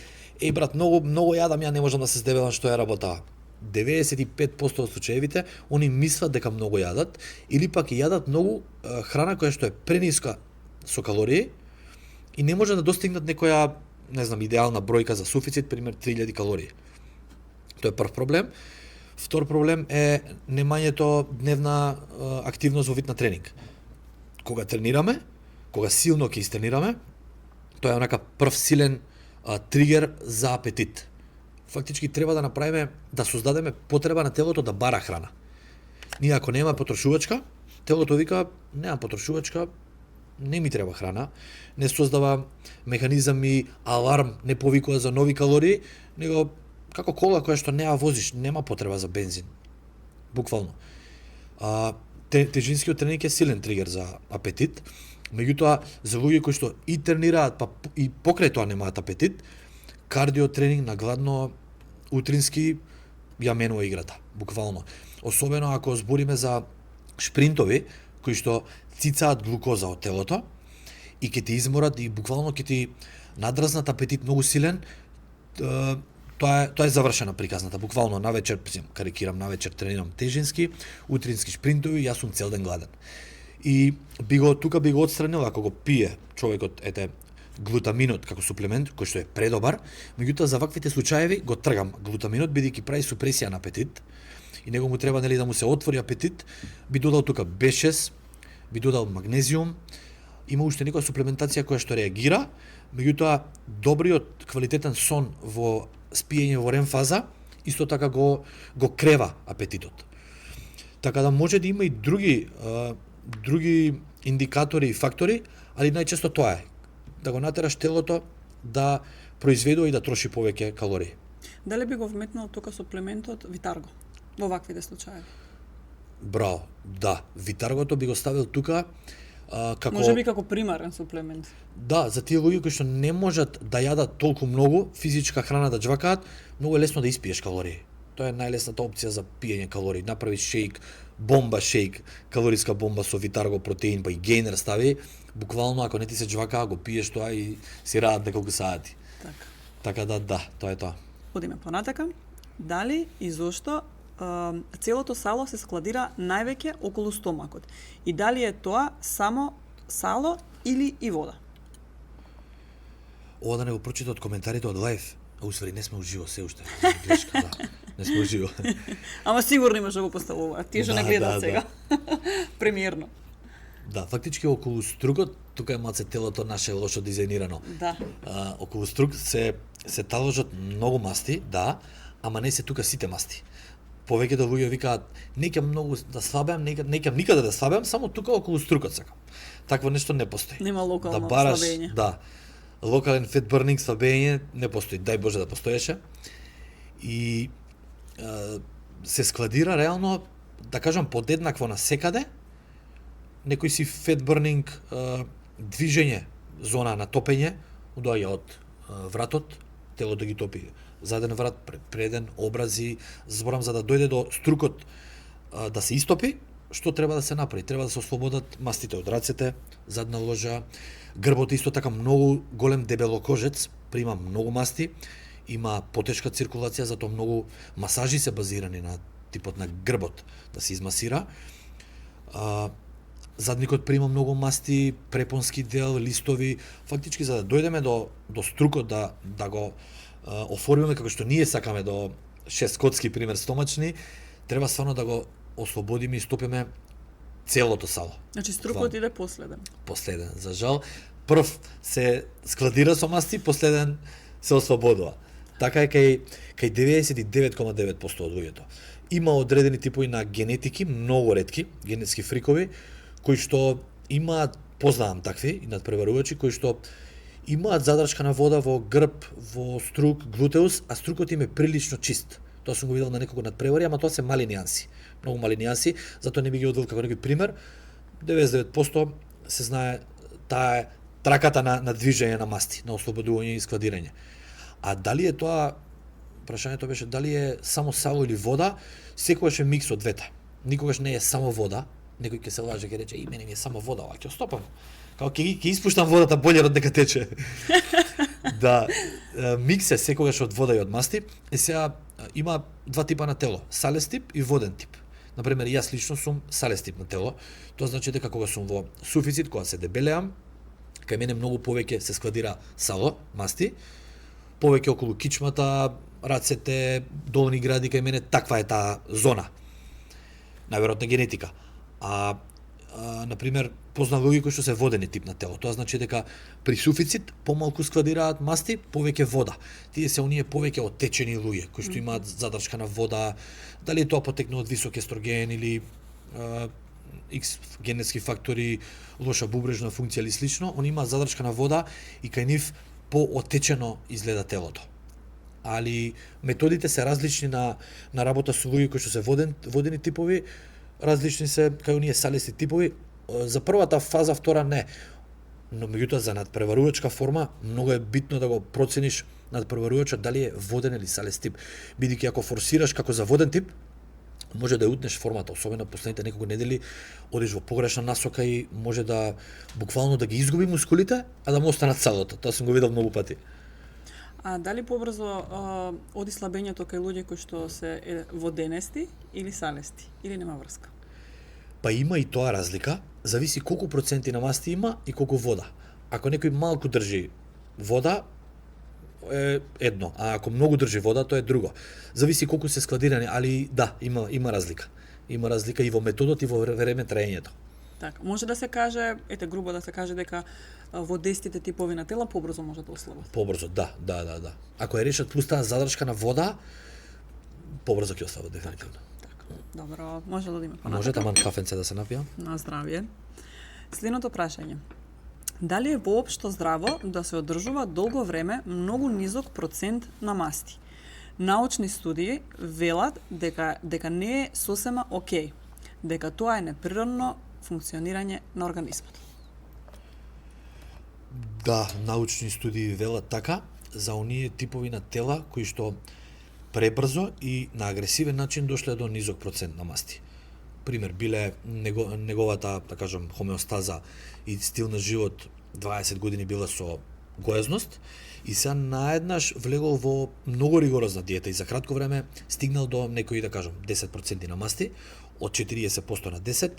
брат, многу јадам, ја не можам да се здебелам што е работа. 95% од случаевите они мислат дека многу јадат или пак и јадат многу храна која што е прениска со калории и не може да достигнат некоја, не знам, идеална бројка за суфицит, пример 3000 калории. Тоа е прв проблем. Втор проблем е немањето дневна активност во вид на тренинг. Кога тренираме, кога силно ќе истренираме, тоа е онака прв силен тригер за апетит. Фактички треба да направиме, да создадеме потреба на телото да бара храна. Ние ако нема потрошувачка, телото вика, нема потрошувачка, не ми треба храна, не создава механизам и аларм, не повикува за нови калории, него како кола која што не ја возиш, нема потреба за бензин. Буквално. Тежинскиот тренинг е силен тригер за апетит, меѓутоа за луѓе кои што и тренираат, па и покрај тоа немаат апетит, кардио тренинг на гладно утрински ја менува играта, буквално. Особено ако збориме за шпринтови кои што цицаат глукоза од телото и ќе ти изморат и буквално ќе ти надразнат апетит многу силен, тоа е завршена приказната. Буквално навечер, карикирам, навечер тренирам тежински, утрински шпринтови, јас сум цел ден гладен. И тука би го отстранил ако го пие човекот глутаминот како суплемент, кој што е предобар, меѓутоа за ваквите случаеви го тргам глутаминот бидејќи прави супресија на апетит и него му треба да му се отвори апетит, би додал тука B6, би додал магнезиум, има уште некоја суплементација која што реагира, меѓутоа добриот квалитетен сон во спиење во REM фаза исто така го крева апетитот. Така да може да има и други индикатори и фактори, али најчесто тоа е да го натераш телото да произведува и да троши повеќе калории. Дали би го вметнал тука суплементот Витарго во ваквите случаи? Браво, да. Витаргото би го ставил тука како... Може би како примарен суплемент. Да, за тие луѓе кои што не можат да јадат толку многу физичка храна да џвакаат, многу е лесно да испиеш калории. Тоа е најлесната опција за пиење калории. Направиш шејк, бомба шејк, калориска бомба со Витарго протеин, па и гейнер стави, буквално ако не ти се џвака, го пиеш тоа и си радат неколку сати. Така да, тоа е тоа. Одиме понатака. Дали и зошто целото сало се складира највеќе околу стомакот? И дали е тоа само сало или и вода? Ова да не го прочита од коментарите од лайв. Усвари, не сме уживо се уште. Грешка, да. Не сме уживо. Ама сигурно имаш да го поставуваат. Тие што не гледаат сега. Премиерно. Да, фактички околу стругот, тука е малце телото наше лошо дизајнирано. Да. Околу струг се таложат многу масти, да, ама не се тука сите масти. Повеќето луѓе викаат, не ќе многу да слабеам, не ќе никаде да слабеам, само тука околу стругот сакам. Такво нешто не постои. Нема локално да бараш, слабење. Да. Локален фет бърнинг слабење не постои, дај Боже да постоеше. И се складира реално, да кажам, подеднакво на секаде, некој си фет бърнинг движење, зона на топење, доаѓа од вратот, тело да ги топи. Заден врат, преден, образи, зборам за да дојде до струкот да се истопи, што треба да се направи? Треба да се ослободат мастите од рацете, задна ложа, грбот исто така многу голем дебелокожец, прима многу масти, има потешка циркулација, затоа многу масажи се базирани на типот на грбот да се измасира. Задникот прима многу масти, препонски дел, листови, фактички за да дојдеме до струкот да го оформиме како што ние сакаме до 6 котски пример стомачни, треба стварно да го ослободиме и стопиме целото сало. Значи струкот иде последен. Последен, за жал. Прв се складира со масти, последен се ослободува. Така е кај 99,9% од луѓето. Има одредени типови на генетики, многу ретки, генетски фрикови, кои што имаат, познавам такви, и надпреварувачи, кои што имаат задршка на вода во грб, во струк, глутеус, а струкот им е прилично чист. Тоа сум го видел на неколку надпревари, ама тоа се мали нијанси. Многу мали нијанси, затоа не би ги одвил како некој пример. 99% се знае таа е траката на движење на масти, на ослободување и складирање. А дали е тоа, прашањето беше дали е само сало или вода, секогаш е микс од двете. Никогаш не е само вода. Некој ќе се лаже, ќе рече, и мене ми е само вода, ова ќе остопам. Као ќе испуштам водата боле од дека тече. Да, микс е секогаш од вода и од масти. И сега има два типа на тело, салес тип и воден тип. Например, јас лично сум салес тип на тело. Тоа значи дека кога сум во суфицит, кога се дебелеам, кај мене многу повеќе се складира сало, масти, повеќе околу кичмата, рацете, долни гради кај мене, таква е таа зона. Најверојатно генетика. Например, познав луѓе кои што се водени тип на тело. Тоа значи дека при суфицит помалку складираат масти, повеќе вода. Тие се оние повеќе оттечени луѓе кои што имаат задршка на вода, дали тоа потекнува од висок естроген или X генетски фактори, лоша бубрежна функција или слично, они имаат задршка на вода и кај нив пооттечено изгледа телото. Али методите се различни на работа со луѓе кои што се водени типови, различни се кај оние салесни типови. За првата фаза, втора не. Но меѓутоа за надпреварувачка форма многу е битно да го процениш надпреварувачот дали е воден или салес тип. Бидејќи ако форсираш како за воден тип, може да ја утнеш формата, особено последните неколку недели одиш во погрешна насока и може да буквално да ги изгуби мускулите, а да му останат салото. Тоа сум го видел многу пати. А дали побрзо оди слабењето кај луѓе кои што се воденести или салести, или нема врска? Па има и тоа разлика, зависи колку проценти на масти има и колку вода. Ако некој малку држи вода, е едно, а ако многу држи вода, тоа е друго. Зависи колку се складирани, али да, има разлика. Има разлика и во методот и во време траењето. Така, може да се каже, грубо да се каже дека водестите типови на тела побрзо може да ослабат. Побрзо, да. Ако е решат плюс таа задршка на вода, побрзо ќе ослабат дефинитивно. Така. Добро, може да одиме понатака. Може таман кафенце да се напијам? На здравје. Следното прашање. Дали е воопшто здраво да се одржува долго време многу низок процент на масти? Научни студии велат дека не е сосема окей, дека тоа е неприродно функционирање на организмот. Да, научни студии велат така за оние типови на тела кои што пребрзо и на агресивен начин дошле до низок процент на масти. Пример биле неговата, да кажам, хомеостаза и стил на живот 20 години била со гојазност и сега наеднаш влегол во многу ригорозна диета и за кратко време стигнал до некои, да кажам, 10% на масти, од 40% на 10%,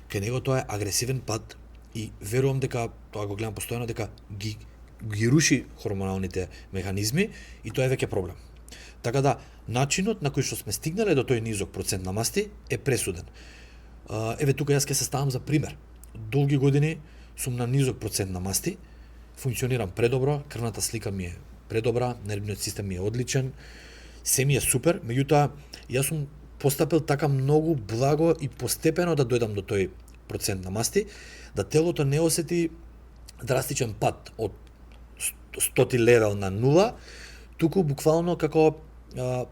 кај него тоа е агресивен пат и верувам дека, тоа го гледам постојано, дека ги руши хормоналните механизми и тоа е веќе проблем. Така да, начинот на кој што сме стигнале до тој низок процент на масти е пресуден. Еве тука јас ќе се ставам за пример. Долги години сум на низок процент на масти, функционирам предобро, крвната слика ми е предобра, нервниот систем ми е одличен, се ми е супер, меѓутоа јас сум постапил така многу благо и постепено да дојдам до тој процент на масти, да телото не осети драстичен пат од 100 левел на 0, туку буквално како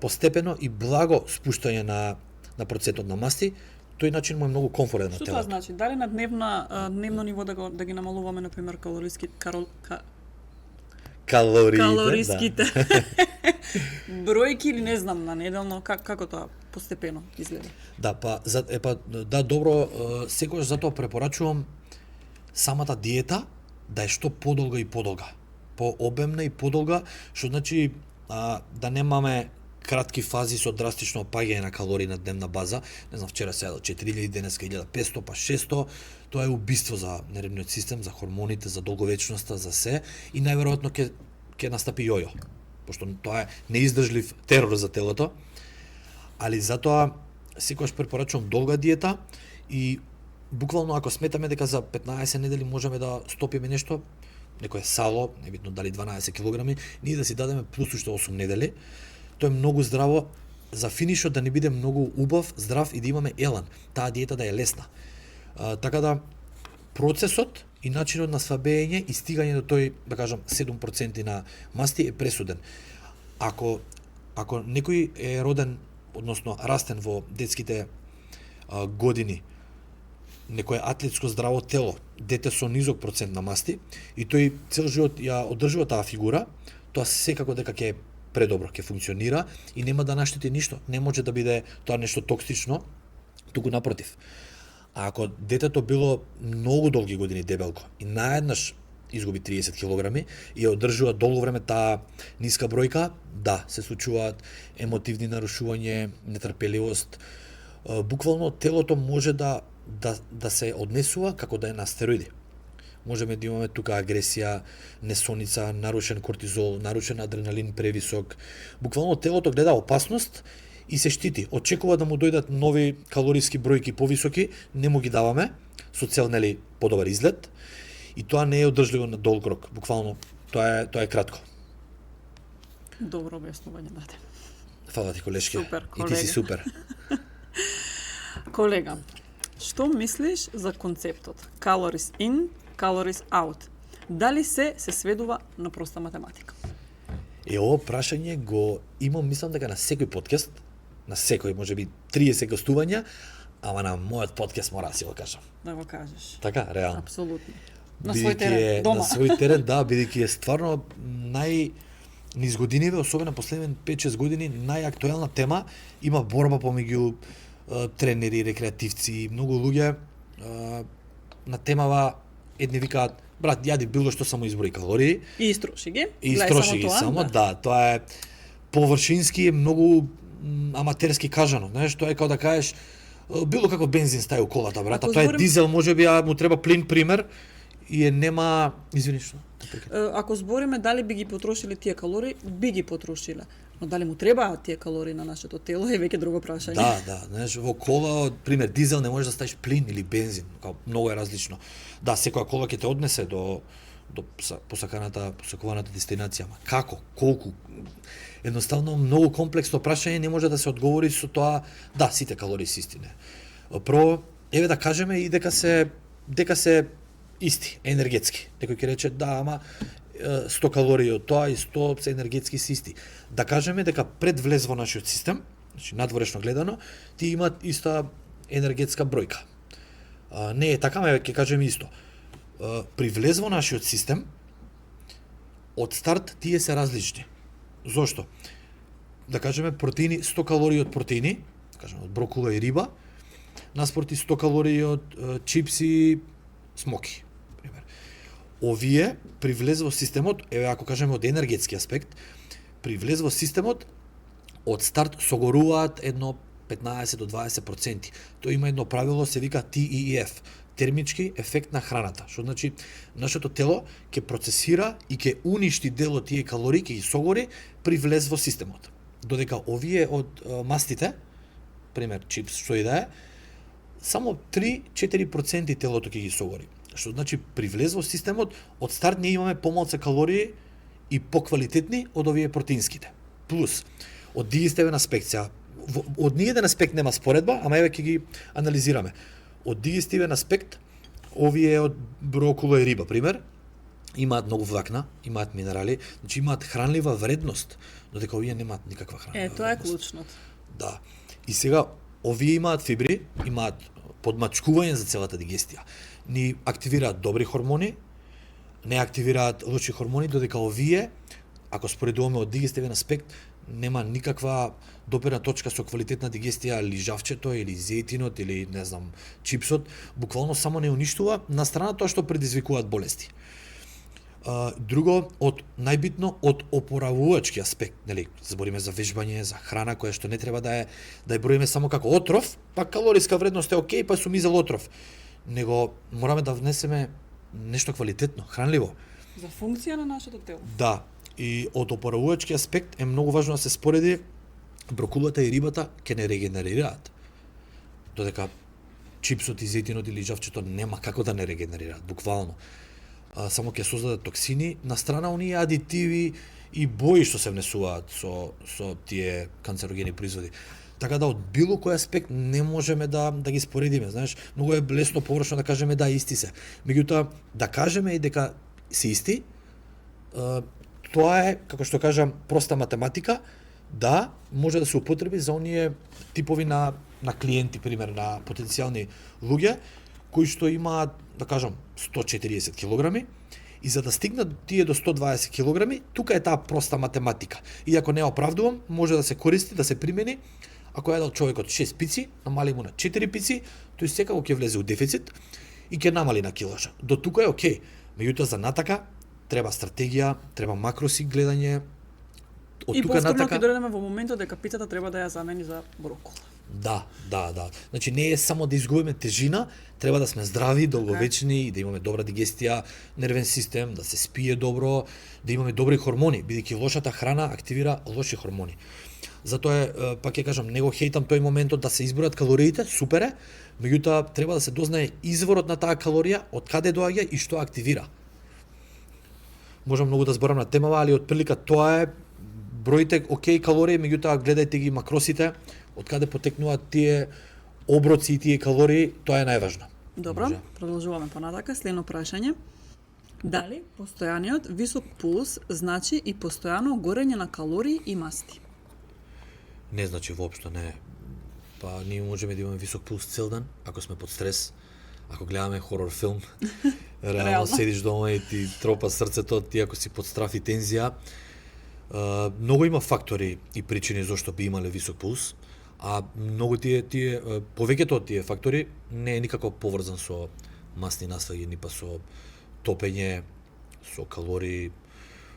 постепено и благо спуштање на процентот на масти, тој начин му е многу комфортен на телото. Што тоа значи? Дали на дневно ниво да ги намалуваме, например, Калориите, калориските бројки или не знам на неделно како тоа постепено изгледа. Да, да, добро, секогаш затоа препорачувам самата диета да е што подолга и подолга. Пообемна и подолга, што значи да немаме кратки фази со драстично опаѓање на калории на дневна база. Не знам, вчера се јадел 4000, денеска 1500, па 600. Тоа е убиство за нервниот систем, за хормоните, за долговечноста, за се и најверојатно ќе настапи јојо, пошто тоа е неиздржлив терор за телото. Али затоа секогаш препорачувам долга диета и буквално ако сметаме дека за 15 недели можеме да стопиме нешто, некое сало, небитно дали 12 килограми, ние да си дадеме плюс уште 8 недели. Тоа е многу здраво за финишот да не биде многу убав, здрав и да имаме елан. Таа диета да е лесна. Така да процесот и начинот на свабење и стигање до тој, да кажам, 7% на масти е пресуден. Ако некој е роден, односно растен во детските години, некое атлетско здраво тело, дете со низок процент на масти и тој цел живот ја одржува таа фигура, тоа секако дека ќе е предобро, ќе функционира и нема да наштети ништо. Не може да биде тоа нешто токсично, туку напротив. А ако детето било многу долги години дебелко и наеднаш изгуби 30 килограми и ја одржува долго време таа ниска бројка, да, се случуваат емотивни нарушување, нетрпеливост. Буквално телото може да се однесува како да е на стероиди. Можеме да имаме тука агресија, несоница, нарушен кортизол, нарушен адреналин превисок. Буквално телото гледа опасност и се штити. Очекува да му дојдат нови калориски бројки повисоки, не му ги даваме, со цел нели подобар изглед. И тоа не е одржливо на долг рок. Буквално тоа е кратко. Добро објаснување даде. Фала ти, колешке. Супер, и ти си супер. Колега, што мислиш за концептот calories in, calories out? Дали се сведува на проста математика? Ово прашање го имам, мислам дека на секој подкаст, на секој, можеби 30 гостувања, ама на мојот подкаст мора да си го кажам. Да го кажеш. Така, реално. Апсолутно. На свој терен, дома. На свој терен, да, бидејќи е стварно низ годиниве, особено последните 5-6 години, најактуелна тема, има борба помеѓу тренери, рекреативци, многу луѓе на темава, едни викаат, брат, јади било што, само изброи калории. И истроши ги. И истроши ги само, да. Тоа е површински, е многу аматерски кажано. Знаеш, тоа е како да кажеш, било како бензин стај у колата, брат, тоа е дизел, можеби му треба плин, пример, и нема, извини што. Ако збориме дали би ги потрошиле тие калории, би ги потрошиле. Но дали му требаат тие калории на нашето тело е веќе друго прашање. Да, знаеш, во кола, пример, дизел не можеш да ставиш плин или бензин, многу е различно. Да, секоја кола ќе те однесе до посакуваната дестинација, ама како, колку? Едноставно многу комплексно прашање, не може да се одговори со тоа, да, сите калории се истина. Прво, еве да кажеме и дека се исти, енергетски. Некој ќе рече, да, ама 100 калории од тоа и 100 се енергетски се исти. Да кажеме дека пред влез во нашиот систем, значи надворешно гледано, ти имаат иста енергетска бројка. Не е така, ама ќе кажеме исто. При влез во нашиот систем, од старт тие се различни. Зошто? Да кажеме протеини, 100 калории од протеини, кажеме од брокула и риба, наспроти 100 калории од чипси, смоки. Овие при влез во системот, еве ако кажеме од енергетски аспект, при влез во системот од старт согоруваат едно 15 до 20%. Тоа има едно правило, се вика TEF, термички ефект на храната. Што значи нашето тело ќе процесира и ќе уништи дел од тие калории, ќе ги согори при влез во системот. Додека овие од мастите, пример чипс, што и да е, само 3-4% телото ќе ги согори. Што значи при влез во системот од старт ние имаме помалку калории и поквалитетни од овие протеинските. Плюс од дигестивен аспект, од ниеден аспект нема споредба, ама еве ќе ги анализираме. Од дигестивен аспект, овие од брокула и риба, пример, имаат многу влакна, имаат минерали, значи имаат хранлива вредност, додека овие немаат никаква хранлива вредност. Тоа е клучното. Да. И сега овие имаат фибри, имаат подмачкување за целата дигестија. Ни активираат добри хормони, не активираат лоши хормони, додека овие, ако споредуваме од дигестивен аспект, нема никаква допирна точка со квалитетна дигестија, или жавчето, или зејтинот, или не знам, чипсот, буквално само не уништува, на страна тоа што предизвикуваат болести. Друго, од најбитно од опоравувачки аспект, нели, збориме за вежбање, за храна која што не треба да ја броиме само како отров, па калориска вредност е окей, па сум изел отров. Него мораме да внесеме нешто квалитетно, хранливо. За функција на нашето тело. Да, и од опоравувачки аспект е многу важно да се спореди брокулата и рибата ќе не регенерираат. Додека чипсот и зејтинот или жавчето нема како да не регенерираат, буквално. Само ќе создадат токсини, на страна оние адитиви и бои што се внесуваат со тие канцерогени производи. Така да од било кој аспект не можеме да ги споредиме, знаеш, многу е лесно површно да кажеме да исти се. Меѓутоа да кажеме и дека се исти, тоа е, како што кажам, проста математика, да може да се употреби за оние типови на клиенти, пример, на потенцијални луѓе кои што имаат, да кажам, 140 килограми, и за да стигнат тие до 120 килограми, тука е таа проста математика. Иако не оправдувам, може да се користи, да се примени. Ако едал човекот 6 пици, намали му на 4 пици, тој секако ќе влезе у дефицит и ќе намали на килажа. До тука е окей. Меѓутоа за натака треба стратегија, треба макроси гледање. Од и тука повторно натака ќе дојдеме во моментот дека пицата треба да ја замени за брокола. Да. Значи не е само да изгубиме тежина, треба да сме здрави, долговечни и да имаме добра дигестија, нервен систем, да се спие добро, да имаме добри хормони, бидејќи лошата храна активира лоши хормони. Затоа е, пак ќе кажам, него хейтам тој моментот да се избројат калориите, супер е, меѓутоа треба да се дознае изворот на таа калорија, од каде доаѓа и што активира. Можам многу да зборам на темава, али отприлика тоа е, броите окей калории, меѓутоа гледајте ги макросите, од каде потекнуваат тие оброци и тие калории, тоа е најважно. Добро, Може. продолжуваме понатака. Следно прашање. Дали постојаниот висок пулс значи и постојано горење на калории и масти? Не значи воопшто не. Па ние можеме да имаме висок пулс цел ден, ако сме под стрес, ако гледаме хорор филм, реално Реално. седиш дома и ти тропа срцето, ти ако си под страф и тензија. Многу има фактори и причини зашто би имале висок пулс, а многу повеќето од тие фактори не е никако поврзан со масни наслаги, ни па со топење, со калории,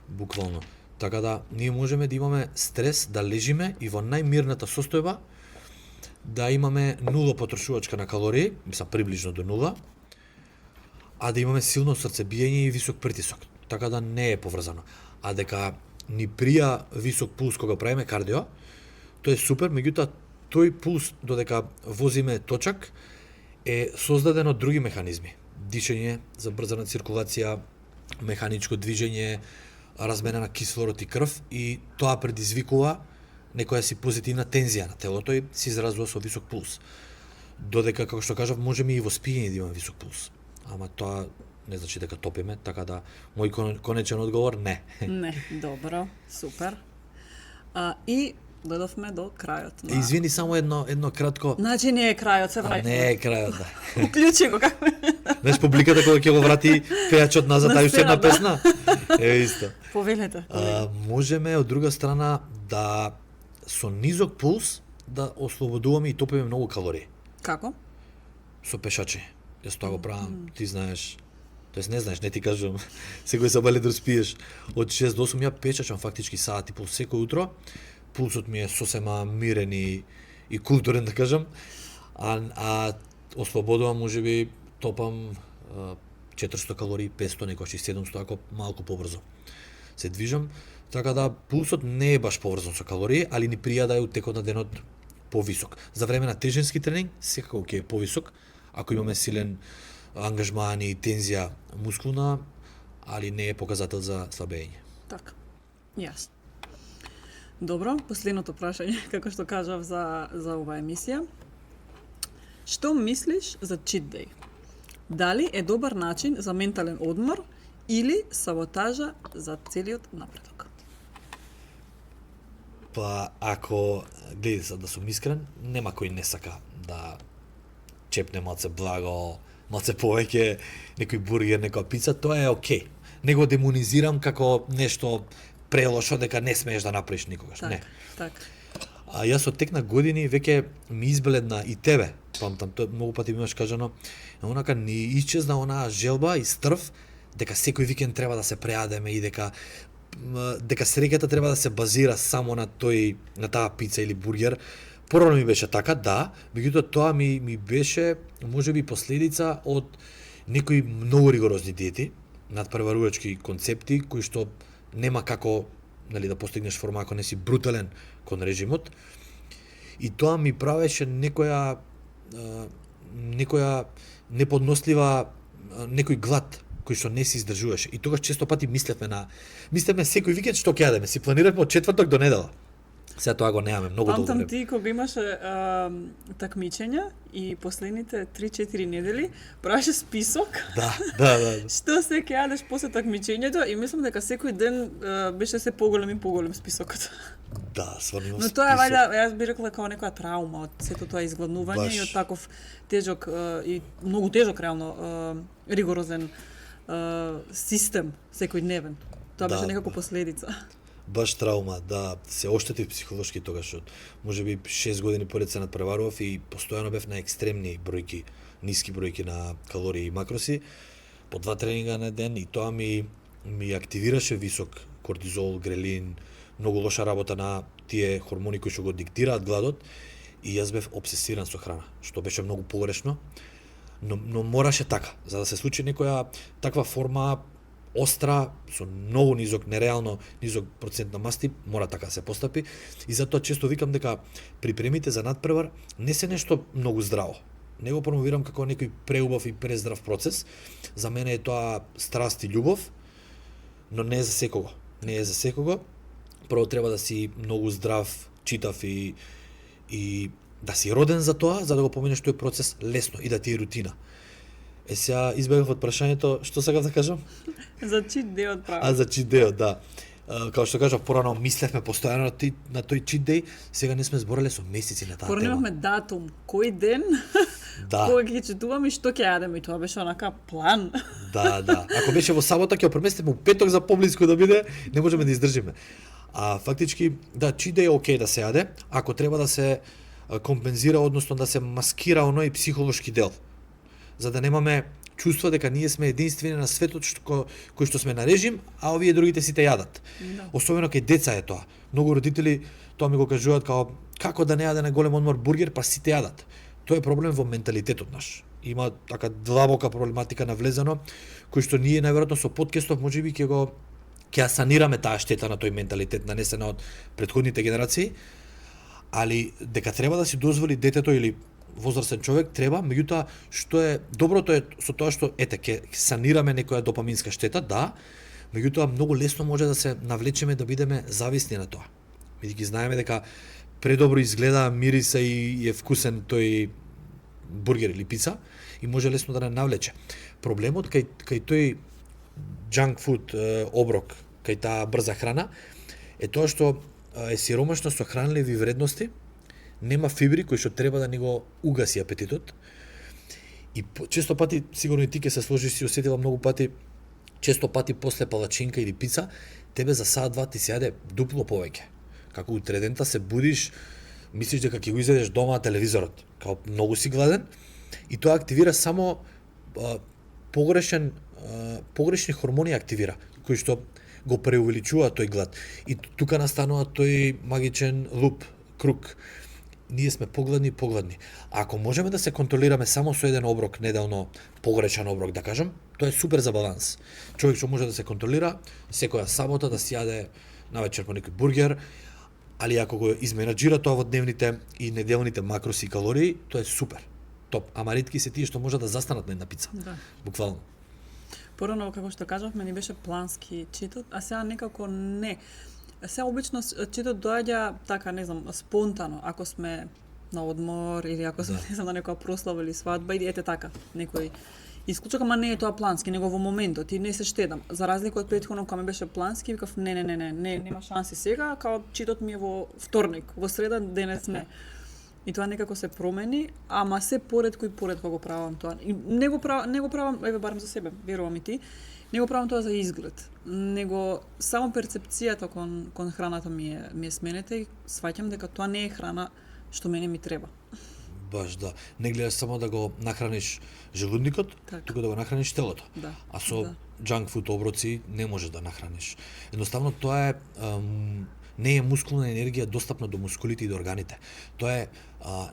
буквално. Така да, ние можеме да имаме стрес, да лежиме и во најмирната состојба да имаме нула потрошувачка на калории, мислам приближно до нула, а да имаме силно срцебиење и висок притисок. Така да не е поврзано. А дека ни прија висок пулс кога правиме кардио, тоа е супер, меѓутоа тој пулс додека возиме точак е создаден од други механизми. Дишење, забрзана циркулација, механичко движење, размена на кислород и крв, и тоа предизвикува некоја си позитивна тензија на телото и се изразува со висок пулс. Додека, како што кажав, можеме и во спиење да имаме висок пулс. Ама тоа не значи дека топиме, така да мој конечен одговор не. Не, добро, супер. И дојдовме до крајот. Извини, само едно кратко. Значи не е крајот, се А враќаме. не е крајот, да. Уклучи го како. Знаеш, публиката кога ќе го врати пејачот назад, На а уште една сцена, да. песна. Е исто. Повелете. Можеме од друга страна да со низок пулс да ослободуваме и топиме многу калории. Како? Со пешачи. Јас тоа го правам, ти знаеш. Тоест не знаеш, не ти кажувам. Секој сабале да спиеш од 6 до 8 ја печачам фактички сати пул секој утро. Пулсот ми е сосема мирен и културен, да кажам. А ослободувам, можеби топам 400 калории, 500, некојаш и 700, ако малку побрзо се движам. Така да пулсот не е баш поврзан со калории, али ни прија да е у текот на денот повисок. За време на тежински тренинг секако ќе е повисок, ако имаме силен ангажман и тензија мускулна, али не е показател за слабење. Така. Јасно. Добро, последното прашање, како што кажав за оваа емисија. Што мислиш за cheat day? Дали е добар начин за ментален одмор или саботажа за целиот напредок? Па ако гледи, да сум искрен, нема кој не сака да чепне малце благо, малце повеќе, некој бургер, некоја пица, тоа е окей. не го демонизирам како нешто прелошо дека не смееш да направиш никогаш. Не. Така. А јас од тек на години веќе ми избледна и тебе, памтам, тоа многу пати ми имаш кажано, онака ни исчезна онаа желба и стрв дека секој викенд треба да се преадеме и дека среќата треба да се базира само на таа пица или бургер. Порано ми беше така, да, меѓутоа тоа ми беше можеби последица од некои многу ригорозни диети, надпреварувачки концепти кои што нема како, нели, да постигнеш форма ако не си брутален кон режимот. И тоа ми правеше некоја неподнослива некој глад кој што не се издржуваше. И тогаш често пати мислевме секој викенд што ќе јадеме, си планираме од четврток до недела. Сега тоа го немаме многу долго. Памтам ти кога имаше такмичења и последните 3-4 недели правеше список. Да. Што се ќе јадеш после такмичењето и мислам дека секој ден беше се поголем и поголем списокот. Да, стварно. Но тоа е вајда, јас би рекла како некоја травма од сето тоа изгладнување и од таков тежок и многу тежок реално ригорозен систем секојдневен. Тоа беше некако последица. Баш травма, да, се оштетив психолошки тогаш, можеби 6 години поред се надпреварував и постојано бев на екстремни бројки, ниски бројки на калории и макроси, по 2 тренинга на ден и тоа ми активираше висок кортизол, грелин, многу лоша работа на тие хормони кои што го диктираат гладот и јас бев обсесиран со храна, што беше многу погрешно, но мораше така, за да се случи некоја таква форма остра, со многу низок, нереално низок процент на масти, мора така се постапи. И затоа често викам дека припремите за надпревар не се нешто многу здраво. Не го промовирам како некој преубав и прездрав процес. За мене е тоа страст и љубов, но не е за секого. Не е за секого. Прво треба да си многу здрав, читав и да си роден за тоа, за да го поменеш тој процес лесно и да ти е рутина. Сега избегав од прашањето, што сакав да кажам? За чит дејот право. За чит дејот, да. Као што кажав, порано мислевме постојано на тој чит деј, сега не сме збореле со месеци на таа тема. Порано имавме датум, кој ден, кога ќе читуваме и што ќе јадеме, и тоа беше онака план. Да. Ако беше во сабота, ќе преместиме у петок за поблиску да биде, не можеме да издржиме. А фактички, да, чит деј е окей да се јаде, ако треба да се компензира, односно да се маскира оној психолошки дел, за да немаме чувство дека ние сме единствени на светот кои што сме на режим, а овие другите сите јадат. Да. Особено кај деца е тоа. Многу родители тоа ми го кажуваат како да не јаде на голем одмор бургер, па сите јадат. Тоа е проблем во менталитетот наш. Има така длабока проблематика навлезено, кој што ние најверојатно со подкастов можеби ќе ја санираме таа штета на тој менталитет нанесена од претходните генерации, али дека треба да си дозволи детето или возрастен човек треба, меѓутоа што е доброто е со тоа што ќе санираме некоја допаминска штета, да, меѓутоа многу лесно може да се навлечеме да бидеме зависни на тоа. Бидејќи знаеме дека предобро изгледа, мириса и е вкусен тој бургер или пица и може лесно да не навлече. Проблемот кај тој junk food оброк, кај таа брза храна е тоа што е сиромашно со хранливи вредности, нема фибри кои што треба да ни го угаси апетитот. И често пати, сигурно и ти ќе се сложиш, си осетила многу пати, често пати после палачинка или пица, тебе за саат-два ти се јаде дупло повеќе. Како утредента се будиш, мислиш дека ќе го изедеш дома телевизорот, као многу си гладен, и тоа активира само погрешни хормони активира, кои што го преувеличува тој глад. И тука настанува тој магичен луп, круг. Ние сме погладни. Ако можеме да се контролираме само со еден оброк неделно, погрешен оброк да кажам, тоа е супер за баланс. Човек што може да се контролира, секоја сабота да си јаде навечер по некој бургер, али ако го изменаџира тоа во дневните и неделните макроси и калории, тоа е супер. Топ. Ама ретки се тие што може да застанат на една пица. Да. Буквално. Порано, како што кажавме, ни беше плански читот, а сега некако не. Сега обично читот доаѓа така, не знам, спонтано, ако сме на одмор или ако сме не знам на некоја прослава или свадба или ете така, некој исклучок, ама не е тоа плански, него во моментот и не се штедам. За разлика од претходно кога ми беше плански, викав не, нема шанси сега, као читот ми е во вторник, во среда денес не. И тоа некако се промени, ама се поредко го правам тоа. И не го правам, еве барем за себе, верувам и ти. Не го правам тоа за изглед, него само перцепцијата кон храната ми е сменета и сваќам дека тоа не е храна што мене ми треба. Баш да. Не гледаш само да го нахраниш желудникот, туку да го нахраниш телото. Да. А со junk food оброци не можеш да нахраниш. Едноставно тоа е не е мускулна енергија достапна до мускулите и до органите. Тоа е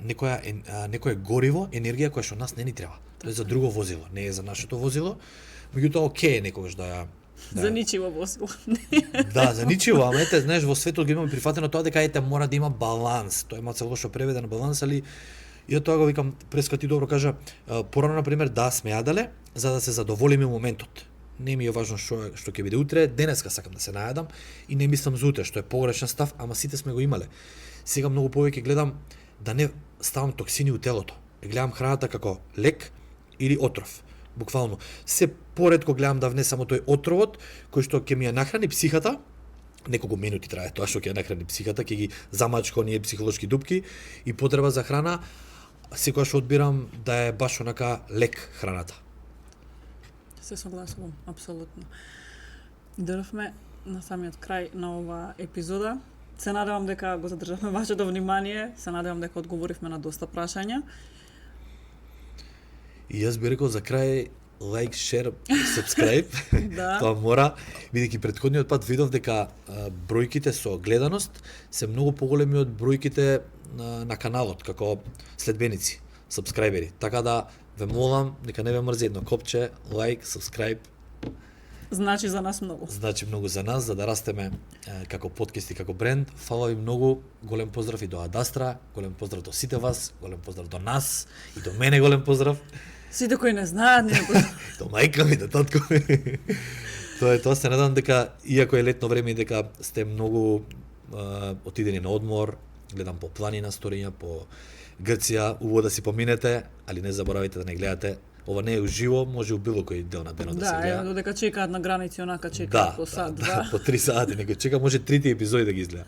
некое гориво, енергија која што нас не ни треба. Тоа е за друго возило, не е за нашето возило. Меѓутоа окей е некогаш да ја За ничиво возило. Да, за ничиво, ама ете, знаеш, во светот го имаме прифатено тоа дека ете мора да има баланс. Тоа има цело што преведен баланс, али и тоа го викам, Преска ти добро кажа, порано на пример да сме јаделе за да се задоволиме моментот. Не ми е важно што ќе биде утре, денеска сакам да се најадам и не мислам за утре, што е погрешен став, ама сите сме го имале. Сега многу повеќе гледам да не ставам токсини у телото. Гледам храната како лек или отров. Буквално. Се поретко гледам да внесам тој отровот кој што ќе ми ја нахрани психата. Неколку минути трае тоа што ќе ја нахрани психата, ќе ги замачка оние психолошки дупки и потреба за храна. Секогаш одбирам да е баш онака лек храната. Се согласувам, апсолутно. Дорвме на самиот крај на оваа епизода. Се надевам дека го задржавме вашето внимание, се надевам дека одговоривме на доста прашања. И јас би рекол за крај лайк, шер, subscribe. Да. Тоа мора, бидејќи претходниот пат видов дека бројките со гледаност се многу поголеми од бројките на каналот како следбеници, сабскрајбери. Така да ве молам нека не ве мрзи едно копче, лайк, subscribe. Значи за нас многу. Значи многу за нас, за да растеме како подкаст и како бренд. Фала ви многу, голем поздрав и до Адастра, голем поздрав до сите вас, голем поздрав до нас и до мене голем поздрав. Сите кои не знаат, не го... До мајка ми, до татко ми. Тоа е тоа, се надам дека, иако е летно време и дека сте многу отидени на одмор, гледам по планина сториња, по Грција, убаво да си поминете, али не заборавајте да не гледате. Ова не е уживо, може у било кој дел на денот да се гледа. Да, додека чекаат на граници, онака чекаат по сат, два. По 3 сати, некој чека, може 3 епизоди да ги изгледа.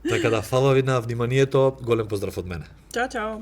Така да, фала ви на вниманието, голем поздрав од мене. Чао, чао.